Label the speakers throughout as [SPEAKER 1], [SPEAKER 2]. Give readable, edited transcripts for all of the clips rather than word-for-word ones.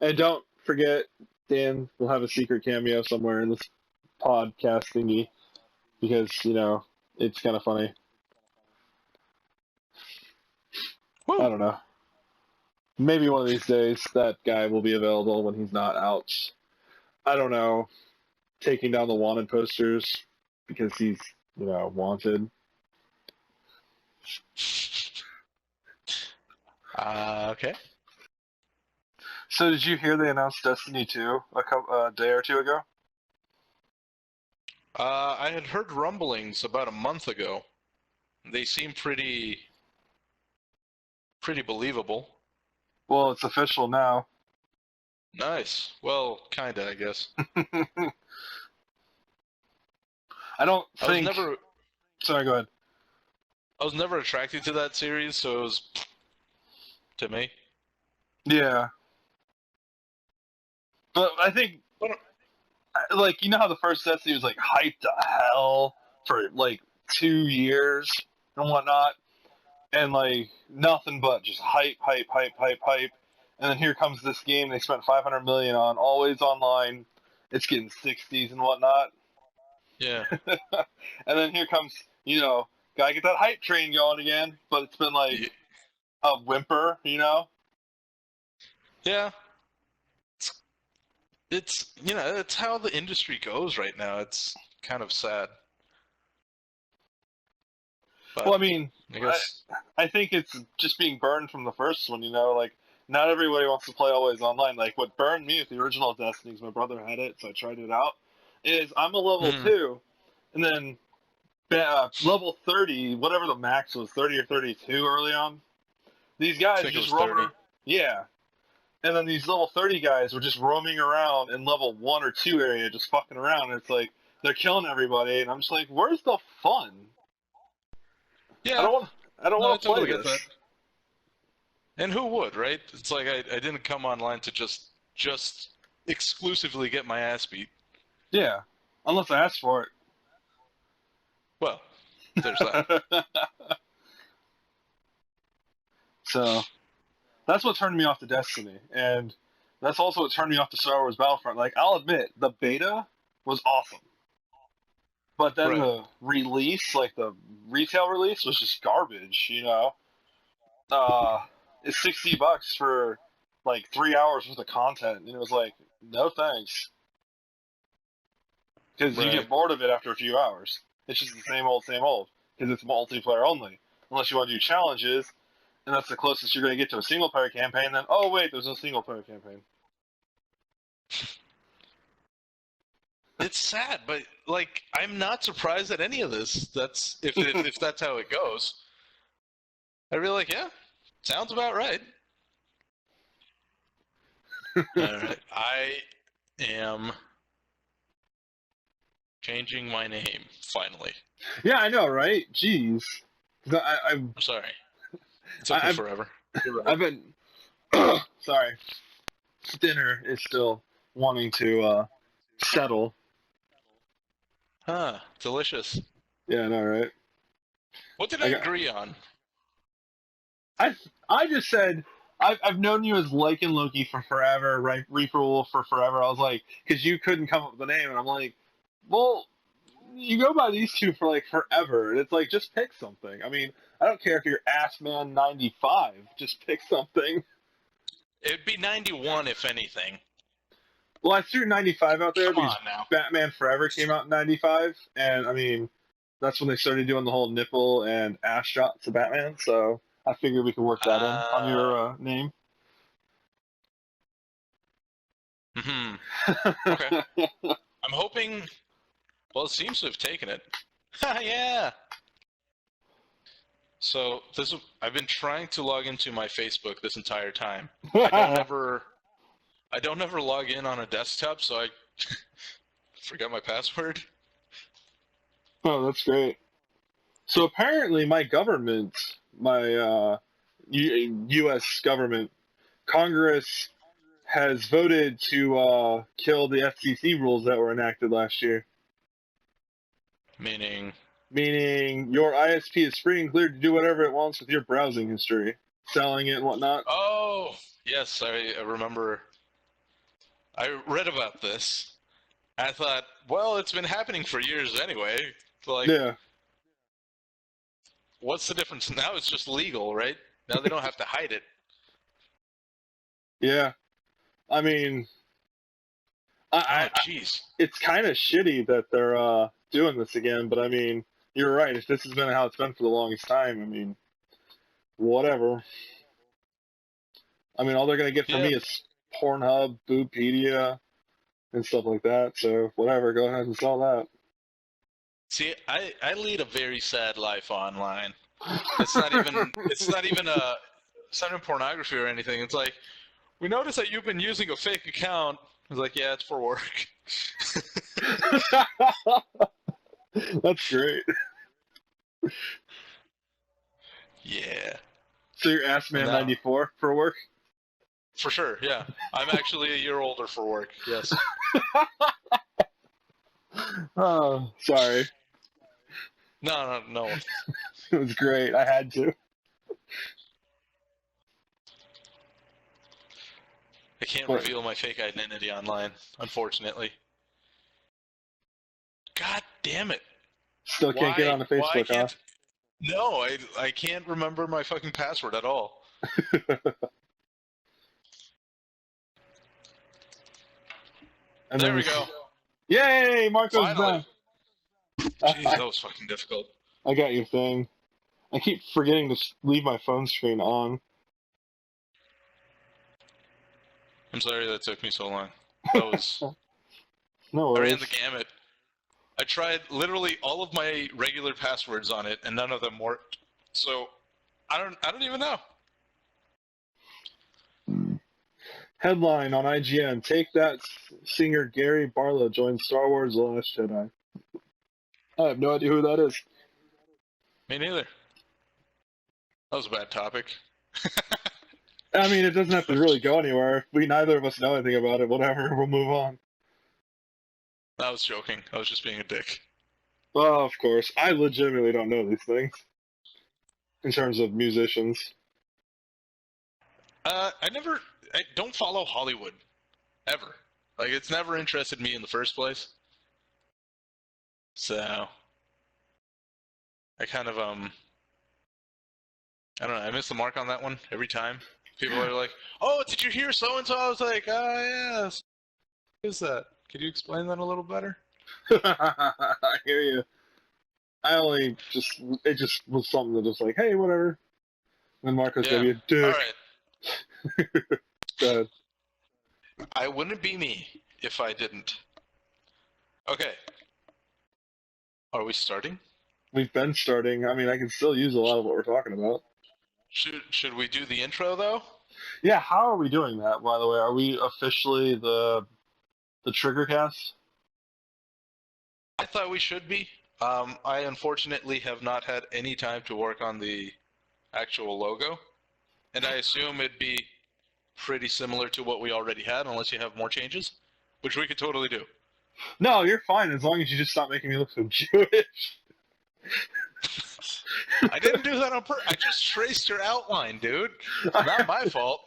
[SPEAKER 1] And don't forget, Dan will have a secret cameo somewhere in this podcast thingy because, it's kind of funny.
[SPEAKER 2] Woo.
[SPEAKER 1] I don't know. Maybe one of these days that guy will be available when he's not out. I don't know. Taking down the wanted posters because he's, wanted.
[SPEAKER 2] Okay.
[SPEAKER 1] So did you hear they announced Destiny 2 a day or two ago?
[SPEAKER 2] I had heard rumblings about a month ago. They seem pretty believable.
[SPEAKER 1] Well, it's official now.
[SPEAKER 2] Nice. Well, kinda, I guess.
[SPEAKER 1] I don't think... Sorry, go ahead.
[SPEAKER 2] I was never attracted to that series, so it was... to me.
[SPEAKER 1] Yeah. But I think... Like, you know how the first Destiny was, like, hyped to hell for, like, 2 years and whatnot? And, like, nothing but just hype. And then here comes this game they spent $500 million on, always online. It's getting 60s and whatnot.
[SPEAKER 2] Yeah.
[SPEAKER 1] And then here comes, gotta get that hype train going again. But it's been, like, a whimper,
[SPEAKER 2] Yeah. It's, it's how the industry goes right now. It's kind of sad. But,
[SPEAKER 1] well, I mean,
[SPEAKER 2] I guess...
[SPEAKER 1] I think it's just being burned from the first one, like, not everybody wants to play always online. Like, what burned me with the original Destiny, my brother had it, so I tried it out, is I'm a level 2, and then level 30, whatever the max was, 30 or 32 early on, these guys just roaming. Yeah. And then these level 30 guys were just roaming around in level 1 or 2 area, just fucking around, and it's like, they're killing everybody, and I'm just like, where's the fun?
[SPEAKER 2] Yeah.
[SPEAKER 1] I don't want to play
[SPEAKER 2] totally
[SPEAKER 1] this.
[SPEAKER 2] And who would, right? It's like I didn't come online to just exclusively get my ass beat.
[SPEAKER 1] Yeah, unless I asked for it.
[SPEAKER 2] Well, there's that.
[SPEAKER 1] So, that's what turned me off to Destiny, and that's also what turned me off to Star Wars Battlefront. Like, I'll admit, the beta was awesome. But then the release, like the retail release, was just garbage, It's $60 for, like, 3 hours worth of content, and it was like, no thanks. Because you get bored of it after a few hours. It's just the same old, because it's multiplayer only. Unless you want to do challenges, and that's the closest you're going to get to a single-player campaign, then, oh wait, there's no single-player campaign.
[SPEAKER 2] It's sad, but, like, I'm not surprised at any of this. That's if that's how it goes. I'd be like, yeah, sounds about right. Alright, I am changing my name, finally.
[SPEAKER 1] Yeah, I know, right? Jeez. I'm
[SPEAKER 2] sorry. It took me forever.
[SPEAKER 1] I've been... sorry. Dinner is still wanting to settle.
[SPEAKER 2] Huh, delicious.
[SPEAKER 1] Yeah, I know, right?
[SPEAKER 2] What did I agree on?
[SPEAKER 1] I just said, I've known you as Lycan Loki for forever, right? Reaper Wolf for forever. I was like, because you couldn't come up with a name, and I'm like, well, you go by these two for, like, forever, and it's like, just pick something. I mean, I don't care if you're Assman95, just pick something.
[SPEAKER 2] It'd be 91, if anything.
[SPEAKER 1] Well, I threw 95 out there because
[SPEAKER 2] now.
[SPEAKER 1] Batman Forever came out in 95, and, I mean, that's when they started doing the whole nipple and ass shots of Batman, so I figured we could work that in on your name.
[SPEAKER 2] Okay. I'm hoping... Well, it seems to have taken it. Yeah! So, I've been trying to log into my Facebook this entire time. I don't ever log in on a desktop, so I forgot my password.
[SPEAKER 1] Oh, that's great. So apparently my government, my U.S. government, Congress has voted to kill the FCC rules that were enacted last year.
[SPEAKER 2] Meaning
[SPEAKER 1] your ISP is free and clear to do whatever it wants with your browsing history, selling it and whatnot.
[SPEAKER 2] Oh, yes, I remember I read about this. I thought, well, it's been happening for years anyway. Like,
[SPEAKER 1] Yeah.
[SPEAKER 2] what's the difference? Now it's just legal, right? Now they don't have to hide it.
[SPEAKER 1] Yeah. I mean,
[SPEAKER 2] Oh, jeez.
[SPEAKER 1] it's kind of shitty that they're doing this again, but I mean, you're right. If this has been how it's been for the longest time, I mean, whatever. I mean, all they're gonna get from
[SPEAKER 2] Yeah.
[SPEAKER 1] me is Pornhub, Boopedia, and stuff like that. So whatever, go ahead and sell that.
[SPEAKER 2] See, I lead a very sad life online. It's not even pornography or anything. It's like, we noticed that you've been using a fake account. It's like, yeah, it's for work.
[SPEAKER 1] That's great.
[SPEAKER 2] Yeah.
[SPEAKER 1] So you're Assman
[SPEAKER 2] No.
[SPEAKER 1] 94 for work?
[SPEAKER 2] For sure, yeah. I'm actually a year older for work, yes.
[SPEAKER 1] Oh, sorry.
[SPEAKER 2] No.
[SPEAKER 1] It was great. I had to.
[SPEAKER 2] I can't
[SPEAKER 1] But
[SPEAKER 2] reveal my fake identity online, unfortunately. God damn it.
[SPEAKER 1] still can't get on the
[SPEAKER 2] Why
[SPEAKER 1] Facebook, huh?
[SPEAKER 2] can't... No, I can't remember my fucking password at all.
[SPEAKER 1] And
[SPEAKER 2] There
[SPEAKER 1] then
[SPEAKER 2] we go.
[SPEAKER 1] Yay! Marco's
[SPEAKER 2] Finally.
[SPEAKER 1] back.
[SPEAKER 2] Jeez, that was fucking difficult.
[SPEAKER 1] I got your thing. I keep forgetting to leave my phone screen on.
[SPEAKER 2] I'm sorry that took me so long. That was...
[SPEAKER 1] No
[SPEAKER 2] I
[SPEAKER 1] worries.
[SPEAKER 2] ran the gamut. I tried literally all of my regular passwords on it, and none of them worked. So, I don't even know.
[SPEAKER 1] Headline on IGN: Take That singer Gary Barlow joins Star Wars: The Last Jedi. I have no idea who that is.
[SPEAKER 2] Me neither. That was a bad topic.
[SPEAKER 1] I mean, it doesn't have to really go anywhere. We neither of us know anything about it. Whatever, we'll move on.
[SPEAKER 2] I was joking. I was just being a dick.
[SPEAKER 1] Well, of course, I legitimately don't know these things in terms of musicians.
[SPEAKER 2] I don't follow Hollywood. Ever. Like, it's never interested me in the first place. So, I kind of, I don't know, I miss the mark on that one every time. People are like, oh, did you hear so-and-so? I was like, yes. What is that? Could you explain that a little better?
[SPEAKER 1] I hear you. It just was something that was like, hey, whatever. And Marco's gonna be a dick.
[SPEAKER 2] Alright.
[SPEAKER 1] Go ahead.
[SPEAKER 2] I wouldn't be me if I didn't. Okay. Are we starting?
[SPEAKER 1] We've been starting. I mean, I can still use a lot of what we're talking about.
[SPEAKER 2] Should we do the intro, though?
[SPEAKER 1] Yeah, how are we doing that, by the way? Are we officially the Triggercast?
[SPEAKER 2] I thought we should be. I unfortunately have not had any time to work on the actual logo, and I assume it'd be pretty similar to what we already had, unless you have more changes, which we could totally do.
[SPEAKER 1] No, you're fine as long as you just stop making me look so Jewish.
[SPEAKER 2] I didn't do that on purpose. I just traced your outline, dude. It's not my fault.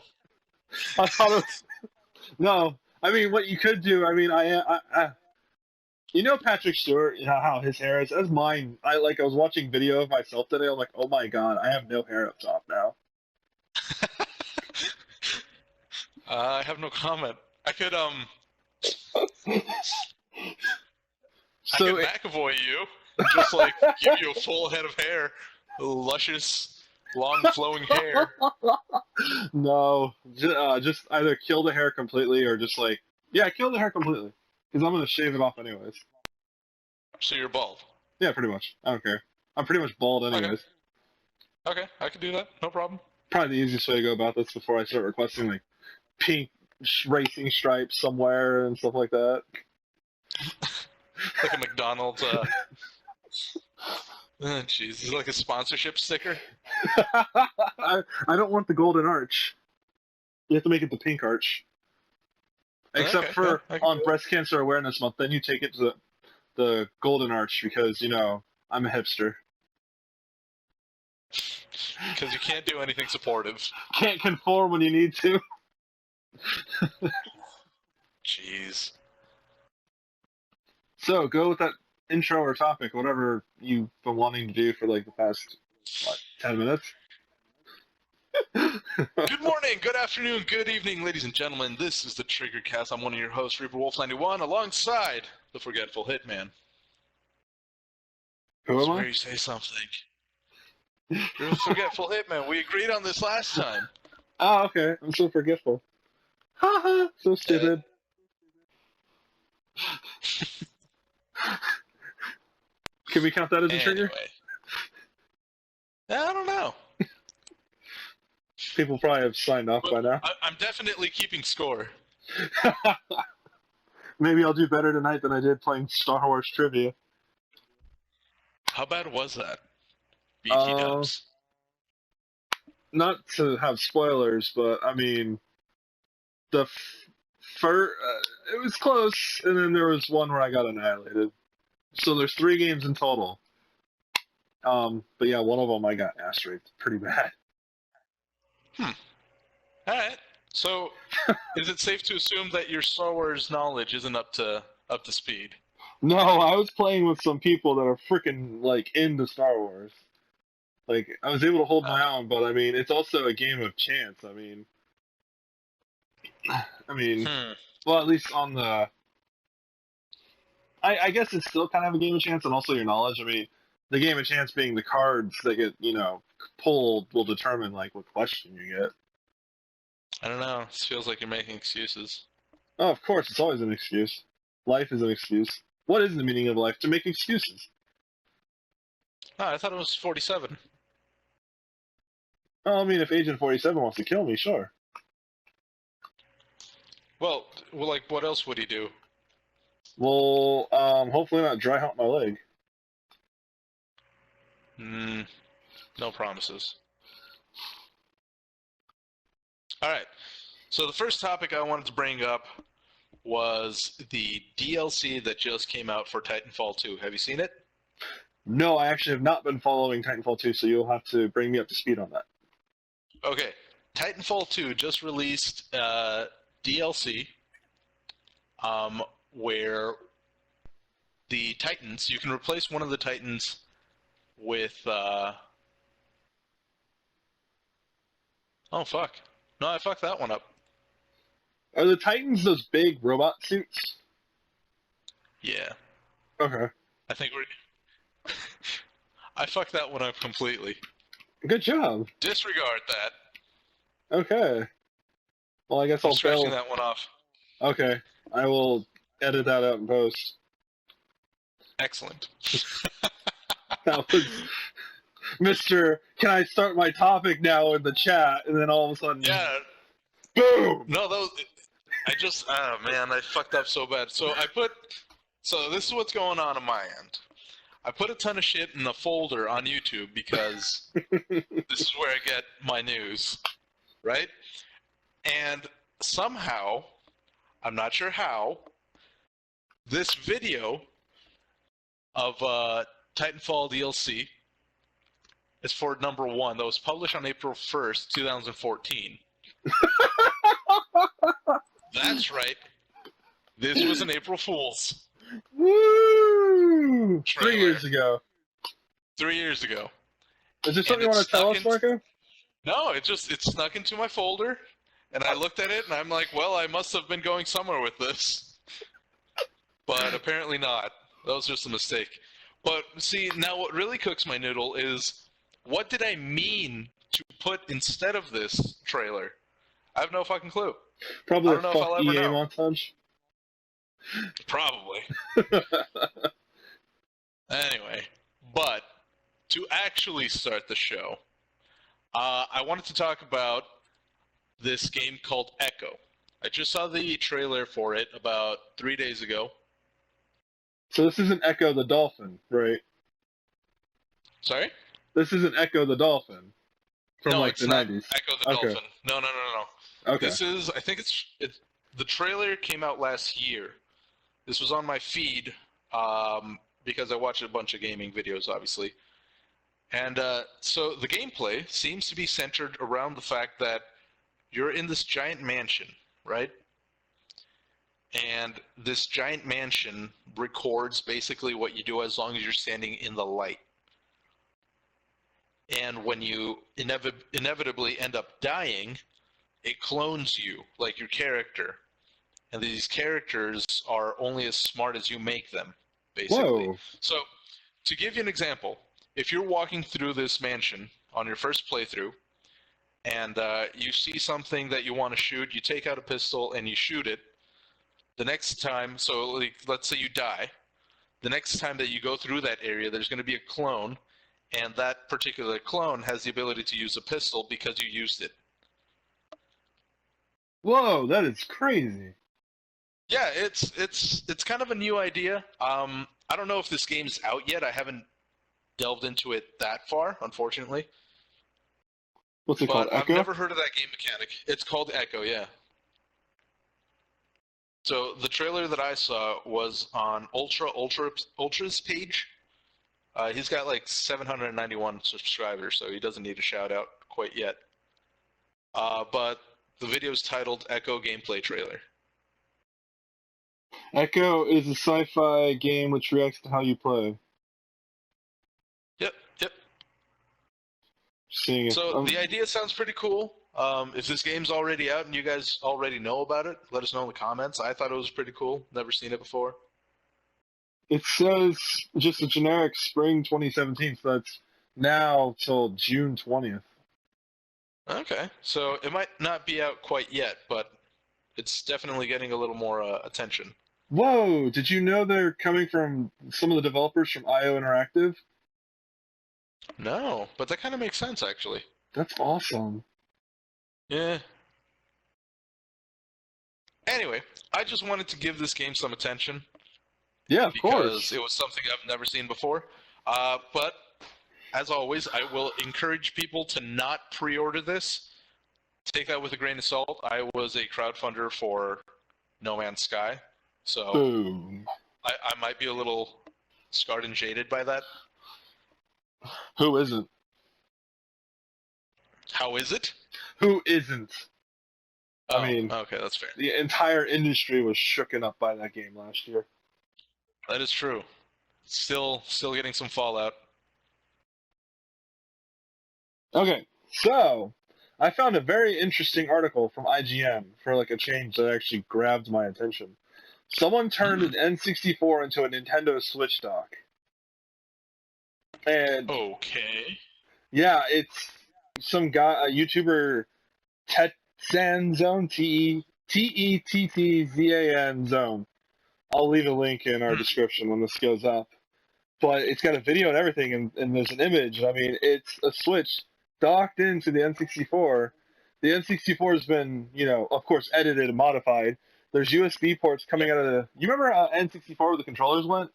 [SPEAKER 1] I thought it was... No, I mean, what you could do, I mean, you know Patrick Stewart, you know how his hair is? As mine. I was watching video of myself today. I'm like, oh my god, I have no hair up top now.
[SPEAKER 2] I have no comment. I could
[SPEAKER 1] So
[SPEAKER 2] McAvoy you, and just like give you a full head of hair, luscious, long flowing hair.
[SPEAKER 1] No, just either kill the hair completely or just like, yeah, kill the hair completely. Because I'm gonna shave it off anyways.
[SPEAKER 2] So you're bald.
[SPEAKER 1] Yeah, pretty much. I don't care. I'm pretty much bald anyways.
[SPEAKER 2] Okay, I can do that. No problem.
[SPEAKER 1] Probably the easiest way to go about this before I start requesting like pink racing stripes somewhere and stuff like that.
[SPEAKER 2] Like a McDonald's. Jeez, this is like a sponsorship sticker.
[SPEAKER 1] I don't want the golden arch. You have to make it the pink arch. Except for on Breast Cancer Awareness Month, then you take it to the golden arch because, you know, I'm a hipster.
[SPEAKER 2] Because you can't do anything supportive.
[SPEAKER 1] Can't conform when you need to.
[SPEAKER 2] Jeez.
[SPEAKER 1] So, go with that intro or topic, whatever you've been wanting to do for like the past, 10 minutes?
[SPEAKER 2] Good morning, good afternoon, good evening, ladies and gentlemen. This is the Triggercast. I'm one of your hosts, Reaper Wolf 91, alongside the Forgetful Hitman.
[SPEAKER 1] Who am
[SPEAKER 2] Where
[SPEAKER 1] I?
[SPEAKER 2] you say something. You're the Forgetful Hitman. We agreed on this last time.
[SPEAKER 1] Oh, okay. I'm so forgetful. Haha, so stupid. Can we count that as a trigger?
[SPEAKER 2] I don't know.
[SPEAKER 1] People probably have signed off by now.
[SPEAKER 2] I'm definitely keeping score.
[SPEAKER 1] Maybe I'll do better tonight than I did playing Star Wars trivia.
[SPEAKER 2] How bad was that? BT dubs.
[SPEAKER 1] Not to have spoilers, but I mean, the it was close, and then there was one where I got annihilated. So there's 3 games in total. But yeah, one of them I got ass raped pretty bad.
[SPEAKER 2] Alright. So, is it safe to assume that your Star Wars knowledge isn't up to speed?
[SPEAKER 1] No, I was playing with some people that are freaking like into Star Wars. Like I was able to hold my own, but I mean, it's also a game of chance. I mean, well, at least on the, I guess it's still kind of a game of chance, and also your knowledge. I mean, the game of chance being the cards that get pulled will determine like what question you get.
[SPEAKER 2] I don't know. This feels like you're making excuses.
[SPEAKER 1] Oh, of course, it's always an excuse. Life is an excuse. What is the meaning of life? To make excuses.
[SPEAKER 2] Oh, I thought it was 47.
[SPEAKER 1] Oh, I mean, if Agent 47 wants to kill me, sure.
[SPEAKER 2] Well, like, what else would he do?
[SPEAKER 1] Well, hopefully not dry hump my leg.
[SPEAKER 2] No promises. Alright, so the first topic I wanted to bring up was the DLC that just came out for Titanfall 2. Have you seen it?
[SPEAKER 1] No, I actually have not been following Titanfall 2, so you'll have to bring me up to speed on that.
[SPEAKER 2] Okay, Titanfall 2 just released DLC where the Titans, you can replace one of the Titans with... oh, fuck. No, I fucked that one up.
[SPEAKER 1] Are the Titans those big robot suits?
[SPEAKER 2] Yeah.
[SPEAKER 1] Okay.
[SPEAKER 2] I think we're... I fucked that one up completely.
[SPEAKER 1] Good job.
[SPEAKER 2] Disregard that.
[SPEAKER 1] Okay. Well, I guess
[SPEAKER 2] I'm
[SPEAKER 1] I'll
[SPEAKER 2] scratching that one off.
[SPEAKER 1] Okay. I will edit that out in post.
[SPEAKER 2] Excellent.
[SPEAKER 1] That was Mr. Can I start my topic now in the chat? And then all of a sudden,
[SPEAKER 2] Yeah.
[SPEAKER 1] boom!
[SPEAKER 2] No, those... oh man, I fucked up so bad. So this is what's going on my end. I put a ton of shit in a folder on YouTube because this is where I get my news, right? And somehow, I'm not sure how, this video of Titanfall DLC is for number 1 that was published on April 1st, 2014. That's right. This was an April Fool's.
[SPEAKER 1] Woo!
[SPEAKER 2] Trailer.
[SPEAKER 1] 3 years ago.
[SPEAKER 2] 3 years ago.
[SPEAKER 1] Is there something you want to tell us, Marco?
[SPEAKER 2] No, it snuck into my folder, and I looked at it, and I'm like, well, I must have been going somewhere with this. But apparently not. That was just a mistake. But, see, now what really cooks my noodle is, what did I mean to put instead of this trailer? I have no fucking clue.
[SPEAKER 1] Probably a fuck EA montage.
[SPEAKER 2] Probably. Anyway, but to actually start the show, I wanted to talk about this game called Echo. I just saw the trailer for it about 3 days ago.
[SPEAKER 1] So this isn't Echo the Dolphin, right?
[SPEAKER 2] Sorry?
[SPEAKER 1] This isn't Echo the Dolphin from
[SPEAKER 2] no,
[SPEAKER 1] like
[SPEAKER 2] it's
[SPEAKER 1] the
[SPEAKER 2] not
[SPEAKER 1] 90s.
[SPEAKER 2] Echo the Dolphin. No.
[SPEAKER 1] Okay.
[SPEAKER 2] This is, I think it's the trailer came out last year. This was on my feed because I watched a bunch of gaming videos, obviously. And so the gameplay seems to be centered around the fact that you're in this giant mansion, right? and this giant mansion records basically what you do as long as you're standing in the light. And when you inevitably end up dying, it clones you, like your character. And these characters are only as smart as you make them, basically.
[SPEAKER 1] Whoa.
[SPEAKER 2] So, to give you an example, if you're walking through this mansion on your first playthrough, and you see something that you want to shoot, you take out a pistol and you shoot it. The next time, so like, let's say you die, the next time that you go through that area, there's going to be a clone, and that particular clone has the ability to use a pistol because you used it.
[SPEAKER 1] Whoa, that is crazy.
[SPEAKER 2] Yeah, it's kind of a new idea. I don't know if this game's out yet. I haven't delved into it that far, unfortunately.
[SPEAKER 1] What's it called?
[SPEAKER 2] But I've
[SPEAKER 1] Echo?
[SPEAKER 2] never heard of that game mechanic. It's called Echo, yeah. So the trailer that I saw was on Ultra's page. He's got like 791 subscribers, so he doesn't need a shout out quite yet. But the video is titled Echo Gameplay Trailer.
[SPEAKER 1] Echo is a sci-fi game which reacts to how you play.
[SPEAKER 2] Yep.
[SPEAKER 1] Seeing it.
[SPEAKER 2] So the idea sounds pretty cool. If this game's already out and you guys already know about it, let us know in the comments. I thought it was pretty cool. Never seen it before.
[SPEAKER 1] It says just a generic spring 2017, so that's now till June 20th.
[SPEAKER 2] Okay, so it might not be out quite yet, but it's definitely getting a little more attention.
[SPEAKER 1] Whoa! Did you know they're coming from some of the developers from IO Interactive?
[SPEAKER 2] No, but that kind of makes sense, actually.
[SPEAKER 1] That's awesome.
[SPEAKER 2] Yeah. Anyway, I just wanted to give this game some attention.
[SPEAKER 1] Yeah, of course.
[SPEAKER 2] Because it was something I've never seen before. But, as always, I will encourage people to not pre-order this. Take that with a grain of salt. I was a crowdfunder for No Man's Sky, so
[SPEAKER 1] Boom.
[SPEAKER 2] I might be a little scarred and jaded by that.
[SPEAKER 1] Who isn't?
[SPEAKER 2] How is it?
[SPEAKER 1] Who isn't?
[SPEAKER 2] Oh,
[SPEAKER 1] I mean,
[SPEAKER 2] okay, that's fair.
[SPEAKER 1] the entire industry was shooken up by that game last year.
[SPEAKER 2] That is true. Still getting some fallout.
[SPEAKER 1] Okay, so I found a very interesting article from IGN for like a change that actually grabbed my attention. Someone turned an N64 into a Nintendo Switch dock. And
[SPEAKER 2] okay.
[SPEAKER 1] Yeah, it's some guy, a YouTuber, Tetzan Teettzan Zone. I'll leave a link in our description when this goes up. But it's got a video and everything, and there's an image. I mean, it's a Switch docked into the N64. The N64 has been, of course, edited and modified. There's USB ports coming out of the... You remember N64 where the controllers went?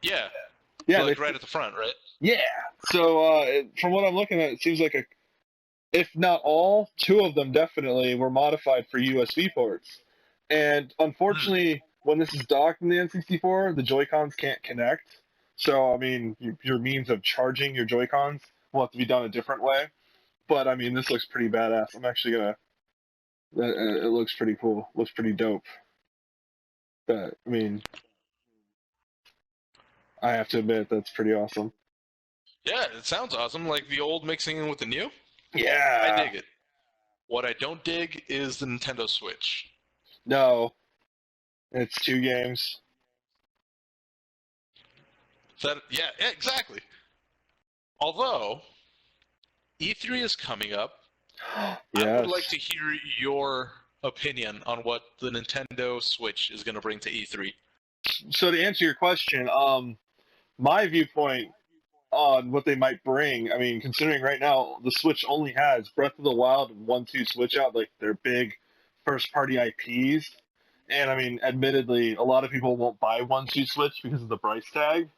[SPEAKER 2] Yeah.
[SPEAKER 1] Yeah,
[SPEAKER 2] like right at the front, right?
[SPEAKER 1] Yeah. So from what I'm looking at, it seems like if not all, two of them definitely were modified for USB ports. And unfortunately, when this is docked in the N64, the Joy-Cons can't connect. So, I mean, your means of charging your Joy-Cons will have to be done a different way. But, I mean, this looks pretty badass. I'm actually going to... It looks pretty cool. Looks pretty dope. But, I mean... I have to admit, that's pretty awesome.
[SPEAKER 2] Yeah, it sounds awesome. Like the old mixing in with the new.
[SPEAKER 1] Yeah.
[SPEAKER 2] I dig it. What I don't dig is the Nintendo Switch.
[SPEAKER 1] No. It's 2 games.
[SPEAKER 2] Yeah, exactly. Although, E3 is coming up.
[SPEAKER 1] Yes.
[SPEAKER 2] I would like to hear your opinion on what the Nintendo Switch is going to bring to E3.
[SPEAKER 1] So to answer your question, my viewpoint on what they might bring, I mean, considering right now the Switch only has Breath of the Wild and 1-2 Switch out, like their big first-party IPs. And I mean, admittedly, a lot of people won't buy 1-2 Switch because of the price tag.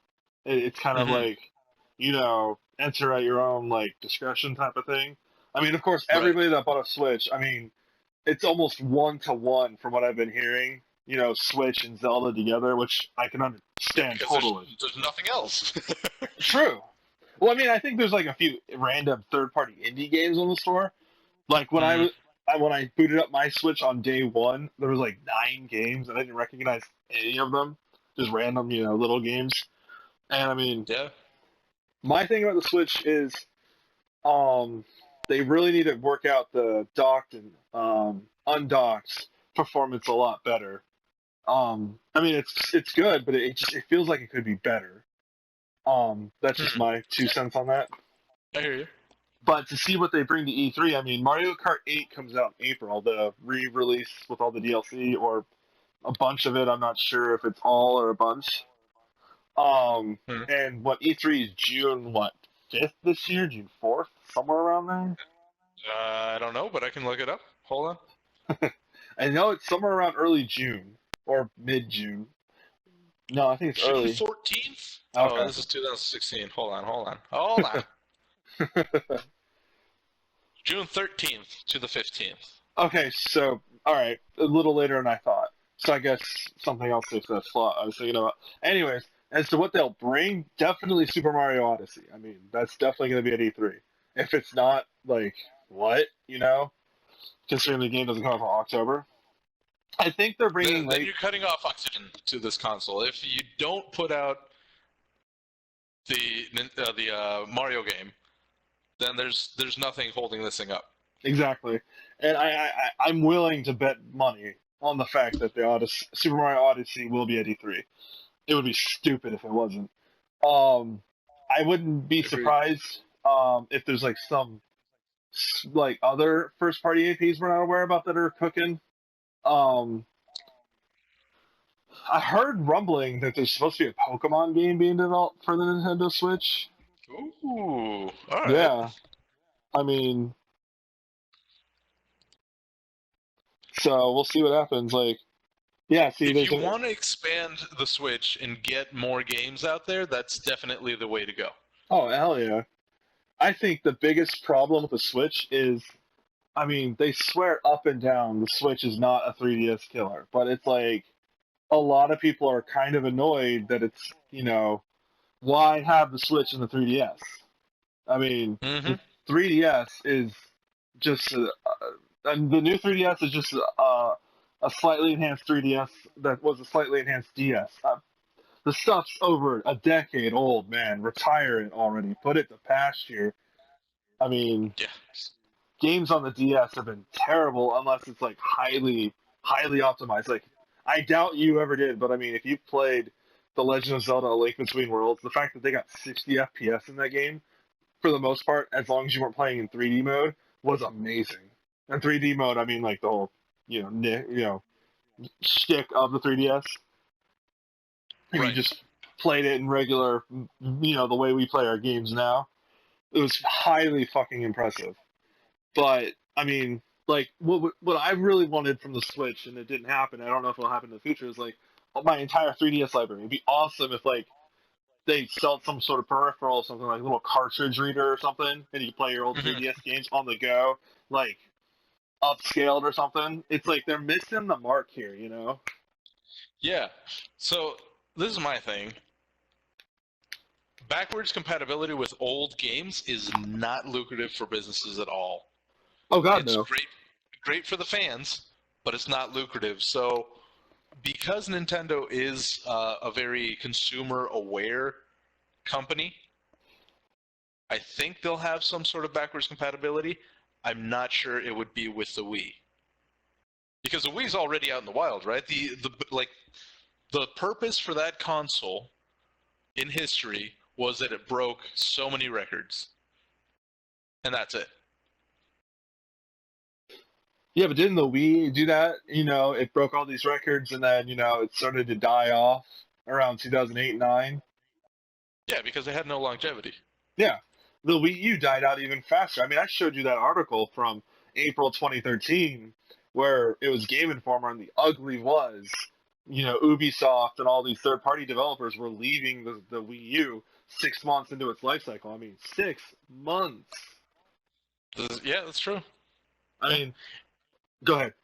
[SPEAKER 1] It's kind of like, enter at your own like discretion type of thing. I mean, of course, everybody that bought a Switch, I mean, it's almost 1-to-1 from what I've been hearing. Switch and Zelda together, which I can understand totally.
[SPEAKER 2] There's nothing else.
[SPEAKER 1] True. Well, I mean, I think there's like a few random third-party indie games on the store. Like when when I booted up my Switch on day one, there was like 9 games, and I didn't recognize any of them. Just random, little games. And I mean,
[SPEAKER 2] Yeah.
[SPEAKER 1] my thing about the Switch is, they really need to work out the docked and undocked performance a lot better. I mean, it's good, but it feels like it could be better. That's just my 2 cents on that.
[SPEAKER 2] I hear you.
[SPEAKER 1] But to see what they bring to E3, I mean, Mario Kart 8 comes out in April, the re-release with all the DLC, or a bunch of it. I'm not sure if it's all or a bunch.
[SPEAKER 2] Hmm.
[SPEAKER 1] And what E3 is June, what, 5th this year? June 4th? Somewhere around there?
[SPEAKER 2] I don't know, but I can look it up. Hold on.
[SPEAKER 1] I know it's somewhere around early June, or mid-June. No, I think it's
[SPEAKER 2] June
[SPEAKER 1] early.
[SPEAKER 2] 14th? Oh,
[SPEAKER 1] Okay.
[SPEAKER 2] this is 2016. Hold on. June 13th to the 15th.
[SPEAKER 1] Okay, so, alright, a little later than I thought. So I guess something else takes that slot I was thinking about. Anyways, as to what they'll bring, definitely Super Mario Odyssey. I mean, that's definitely going to be at E3. If it's not, like, what, considering the game doesn't come out until October. I think they're bringing,
[SPEAKER 2] Then you're cutting off oxygen to this console. If you don't put out the Mario game, then there's nothing holding this thing up.
[SPEAKER 1] Exactly. And I'm willing to bet money on the fact that the Super Mario Odyssey will be at E3. It would be stupid if it wasn't. I wouldn't be surprised if there's like some like other first party APs we're not aware about that are cooking. I heard rumbling that there's supposed to be a Pokemon game being developed for the Nintendo Switch.
[SPEAKER 2] Ooh, all right.
[SPEAKER 1] Yeah, I mean, so we'll see what happens. Like, yeah, see,
[SPEAKER 2] If you want to expand the Switch and get more games out there, that's definitely the way to go.
[SPEAKER 1] Oh, hell yeah. I think the biggest problem with the Switch is, I mean, they swear up and down the Switch is not a 3DS killer, but it's like a lot of people are kind of annoyed that it's, why have the Switch in the 3DS? I mean, the 3DS is just, the new 3DS is just a slightly enhanced 3DS that was a slightly enhanced DS. The stuff's over a decade old, man. Retire it already. Put it to pasture. I mean,
[SPEAKER 2] yeah.
[SPEAKER 1] Games on the DS have been terrible unless it's like highly, highly optimized. Like, I doubt you ever did, but I mean, if you played The Legend of Zelda: A Link Between Worlds, the fact that they got 60 FPS in that game, for the most part, as long as you weren't playing in 3D mode, was amazing. And 3D mode, I mean, like the whole, shtick of the 3DS. If you just played it in regular, the way we play our games now, it was highly fucking impressive. But I mean, like what I really wanted from the Switch, and it didn't happen. I don't know if it'll happen in the future. Is like my entire 3DS library. It'd be awesome if like they sell some sort of peripheral, something like a little cartridge reader or something, and you play your old 3DS games on the go, like upscaled or something. It's like they're missing the mark here,
[SPEAKER 2] Yeah. So this is my thing. Backwards compatibility with old games is not lucrative for businesses at all.
[SPEAKER 1] Oh God,
[SPEAKER 2] it's
[SPEAKER 1] no.
[SPEAKER 2] great for the fans, but it's not lucrative. So because Nintendo is a very consumer-aware company, I think they'll have some sort of backwards compatibility. I'm not sure it would be with the Wii, because the Wii's already out in the wild, right? The purpose for that console in history was that it broke so many records, and that's it.
[SPEAKER 1] Yeah, but didn't the Wii do that? It broke all these records, and then it started to die off around 2008, 9.
[SPEAKER 2] Yeah, because they had no longevity.
[SPEAKER 1] Yeah, the Wii U died out even faster. I mean, I showed you that article from April 2013 where it was Game Informer, and the ugly was, Ubisoft and all these third-party developers were leaving the Wii U 6 months into its life cycle. I mean, 6 months.
[SPEAKER 2] Yeah, that's true.
[SPEAKER 1] I mean, go ahead.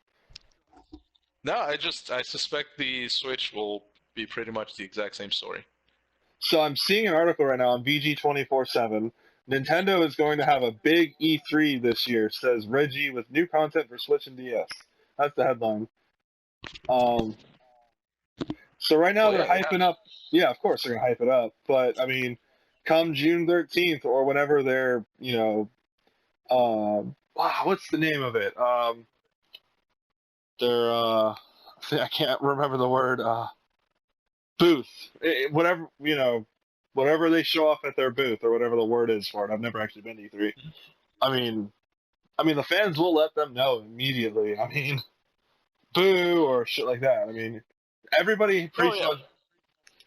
[SPEAKER 2] No, I suspect the Switch will be pretty much the exact same story.
[SPEAKER 1] So I'm seeing an article right now on VG 24/7 Nintendo is going to have a big E3 this year, says Reggie, with new content for Switch and DS. That's the headline. So right now they're hyping up. Yeah, of course they're gonna hype it up. But I mean, come June 13th or whenever they're, wow, what's the name of it? Their I can't remember the word. Booth. Whatever whatever they show off at their booth or whatever the word is for it. I've never actually been to E3. I mean the fans will let them know immediately. I mean, boo or shit like that. I mean, everybody pretty much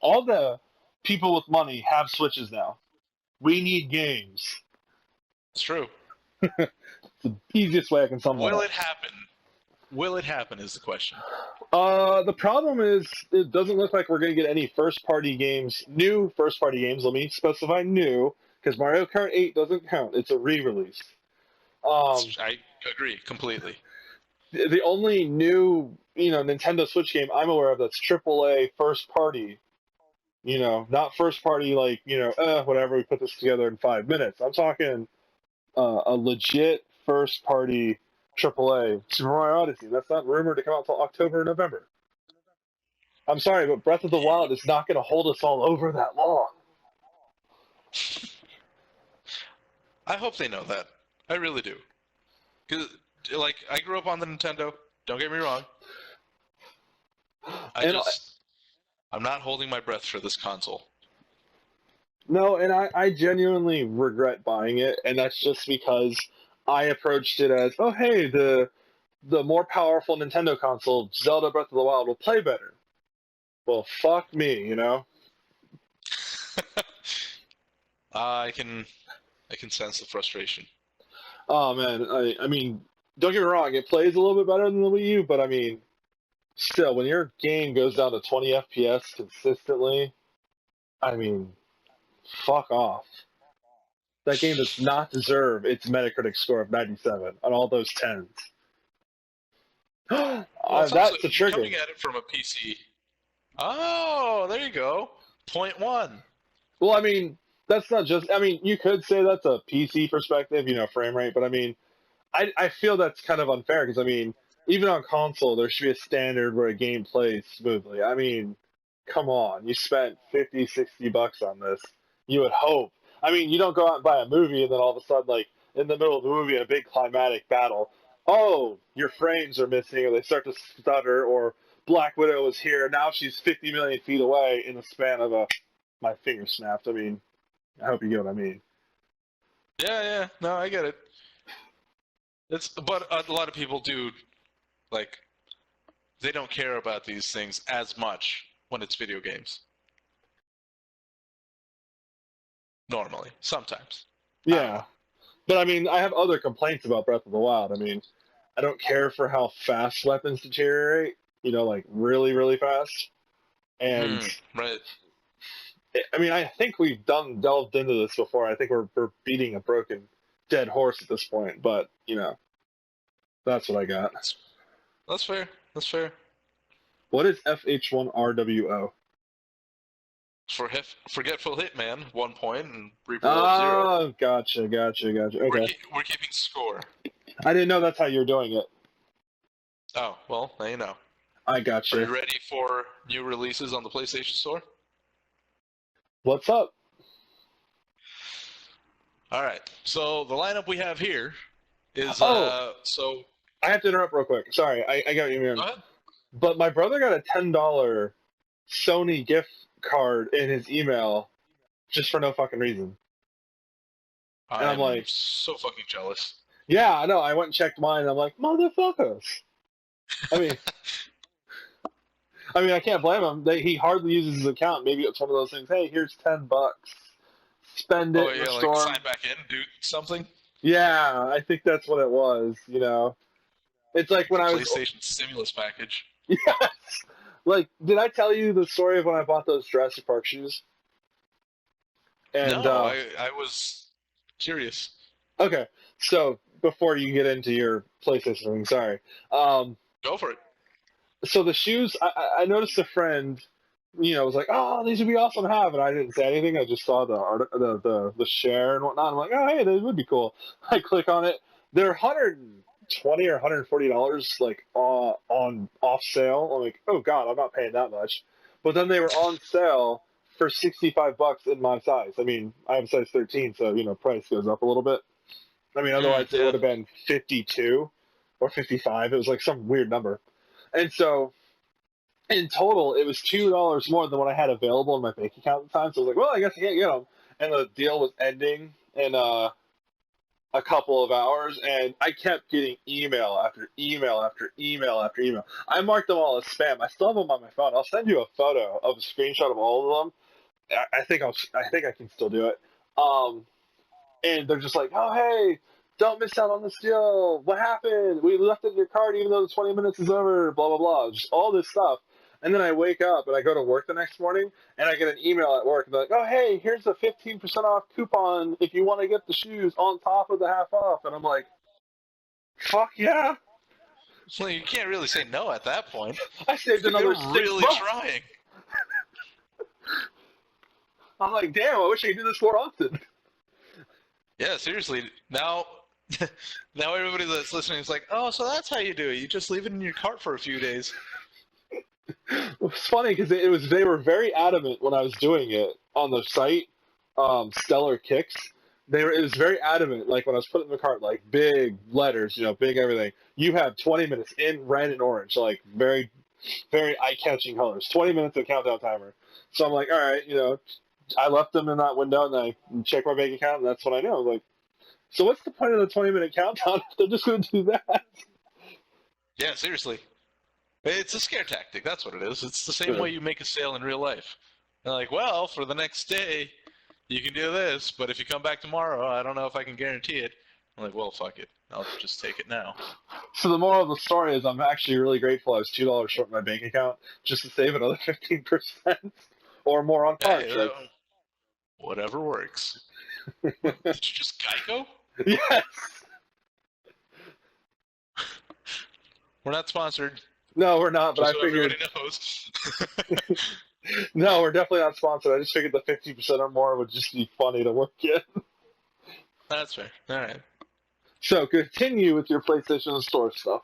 [SPEAKER 1] all the people with money have Switches now. We need games.
[SPEAKER 2] It's true.
[SPEAKER 1] It's the easiest way I can sum that up.
[SPEAKER 2] Will it happen? Will it happen is the question.
[SPEAKER 1] The problem is it doesn't look like we're going to get any first-party games, new first-party games. Let me specify new, because Mario Kart 8 doesn't count. It's a re-release.
[SPEAKER 2] I agree completely.
[SPEAKER 1] The only new, Nintendo Switch game I'm aware of that's AAA first-party, not first-party like, whatever, we put this together in 5 minutes. I'm talking a legit first-party AAA, Super Mario Odyssey. That's not rumored to come out until October or November. I'm sorry, but Breath of the Wild is not going to hold us all over that long.
[SPEAKER 2] I hope they know that. I really do. Because, I grew up on the Nintendo. Don't get me wrong. I'm not holding my breath for this console.
[SPEAKER 1] No, and I genuinely regret buying it, and that's just because I approached it as, oh hey, the more powerful Nintendo console, Zelda Breath of the Wild, will play better. Well, fuck me,
[SPEAKER 2] I can sense the frustration.
[SPEAKER 1] Oh man, I mean, don't get me wrong, it plays a little bit better than the Wii U, but I mean, still, when your game goes down to 20 FPS consistently, I mean, fuck off. That game does not deserve its Metacritic score of 97 on all those 10s. That's a trigger.
[SPEAKER 2] Coming at it from a PC. Oh, there you go. 0.1.
[SPEAKER 1] Well, I mean, that's not just. I mean, you could say that's a PC perspective, frame rate, but I mean, I feel that's kind of unfair because I mean, even on console, there should be a standard where a game plays smoothly. I mean, come on, you spent $50-$60 on this. You would hope. I mean, you don't go out and buy a movie and then all of a sudden, like in the middle of the movie, a big climatic battle. Oh, your frames are missing, or they start to stutter, or Black Widow is here. Now she's 50 million feet away in the span of my finger snapped. I mean, I hope you get what I mean.
[SPEAKER 2] Yeah. No, I get it. But a lot of people do, they don't care about these things as much when it's video games. Normally, sometimes.
[SPEAKER 1] Yeah, but I mean, I have other complaints about Breath of the Wild. I mean, I don't care for how fast weapons deteriorate. Really, really fast. And
[SPEAKER 2] right.
[SPEAKER 1] I mean, I think we've delved into this before. I think we're beating a broken dead horse at this point. But that's what I got.
[SPEAKER 2] That's fair. That's fair.
[SPEAKER 1] What is FH1RWO?
[SPEAKER 2] Forgetful Hitman, 1 point, and Reaper 0.
[SPEAKER 1] Oh, gotcha. Okay.
[SPEAKER 2] We're keeping score.
[SPEAKER 1] I didn't know that's how you're doing it.
[SPEAKER 2] Oh, well, now you know.
[SPEAKER 1] I gotcha.
[SPEAKER 2] Are you ready for new releases on the PlayStation Store?
[SPEAKER 1] What's up?
[SPEAKER 2] All right. So the lineup we have here is so.
[SPEAKER 1] I have to interrupt real quick. Sorry, I got you, man.
[SPEAKER 2] Go ahead.
[SPEAKER 1] But my brother got a $10 Sony gift card in his email just for no fucking reason. And I'm like,
[SPEAKER 2] so fucking jealous.
[SPEAKER 1] Yeah, I know. I went and checked mine. And I'm like, motherfuckers. I mean, I can't blame him. He hardly uses his account. Maybe it's one of those things. Hey, here's $10. Spend it.
[SPEAKER 2] Oh yeah, sign back in, do something.
[SPEAKER 1] Yeah, I think that's what it was. It's like when I was
[SPEAKER 2] PlayStation stimulus package.
[SPEAKER 1] Yes. Did I tell you the story of when I bought those Jurassic Park shoes? And,
[SPEAKER 2] no, I was curious.
[SPEAKER 1] Okay, so before you get into your PlayStation thing, sorry.
[SPEAKER 2] Go for it.
[SPEAKER 1] So the shoes, I noticed a friend was like, oh, these would be awesome to have, and I didn't say anything. I just saw the share and whatnot. I'm like, oh, hey, this would be cool. I click on it. They're $120 or $140 like on off sale. I'm like, oh god, I'm not paying that much. But then they were on sale for $65 in my size. I mean, I have a size 13, so price goes up a little bit. I mean, otherwise it
[SPEAKER 2] Yeah.
[SPEAKER 1] would have been 52 or 55. It was like some weird number, and so in total, it was $2 more than what I had available in my bank account at the time. So I was like, well, I guess I can't get them. And the deal was ending in a couple of hours, and I kept getting email after email after email after email. I marked them all as spam. I still have them on my phone. I'll send you a photo of a screenshot of all of them. I think I can still do it. And they're just like, oh hey, don't miss out on this deal. What happened? We left it in your cart even though the 20 minutes is over. Blah blah blah. Just all this stuff. And then I wake up and I go to work the next morning and I get an email at work and they're like, oh hey, here's a 15% off coupon if you want to get the shoes on top of the half off. And I'm like, fuck yeah.
[SPEAKER 2] Well, you can't really say no at that point.
[SPEAKER 1] I saved another
[SPEAKER 2] They're really
[SPEAKER 1] $6.
[SPEAKER 2] trying.
[SPEAKER 1] I'm like, damn, I wish I could do this more often.
[SPEAKER 2] Yeah, seriously. Now everybody that's listening is like, oh, so that's how you do it. You just leave it in your cart for a few days.
[SPEAKER 1] It's funny because they were very adamant when I was doing it on the site, Stellar Kicks. It was very adamant, like when I was putting it in the cart, like big letters, big everything. You have 20 minutes in red and orange, like very, very eye-catching colors. 20 minutes of countdown timer. So I'm like, all right, I left them in that window and I checked my bank account and that's what I know. Like, so what's the point of the 20-minute countdown if they're just going to do that?
[SPEAKER 2] Yeah, seriously. It's a scare tactic. That's what it is. It's the same way you make a sale in real life. They're like, well, for the next day, you can do this, but if you come back tomorrow, I don't know if I can guarantee it. I'm like, well, fuck it. I'll just take it now.
[SPEAKER 1] So the moral of the story is I'm actually really grateful I was $2 short in my bank account just to save another 15% or more on parts.
[SPEAKER 2] Hey, whatever works. Did you just Geico?
[SPEAKER 1] Yes.
[SPEAKER 2] We're not sponsored.
[SPEAKER 1] No, we're not, but
[SPEAKER 2] Just
[SPEAKER 1] I
[SPEAKER 2] so
[SPEAKER 1] figured.
[SPEAKER 2] everybody knows.
[SPEAKER 1] No, we're definitely not sponsored. I just figured the 50% or more would just be funny to work in.
[SPEAKER 2] That's fair. All right.
[SPEAKER 1] So continue with your PlayStation Store stuff.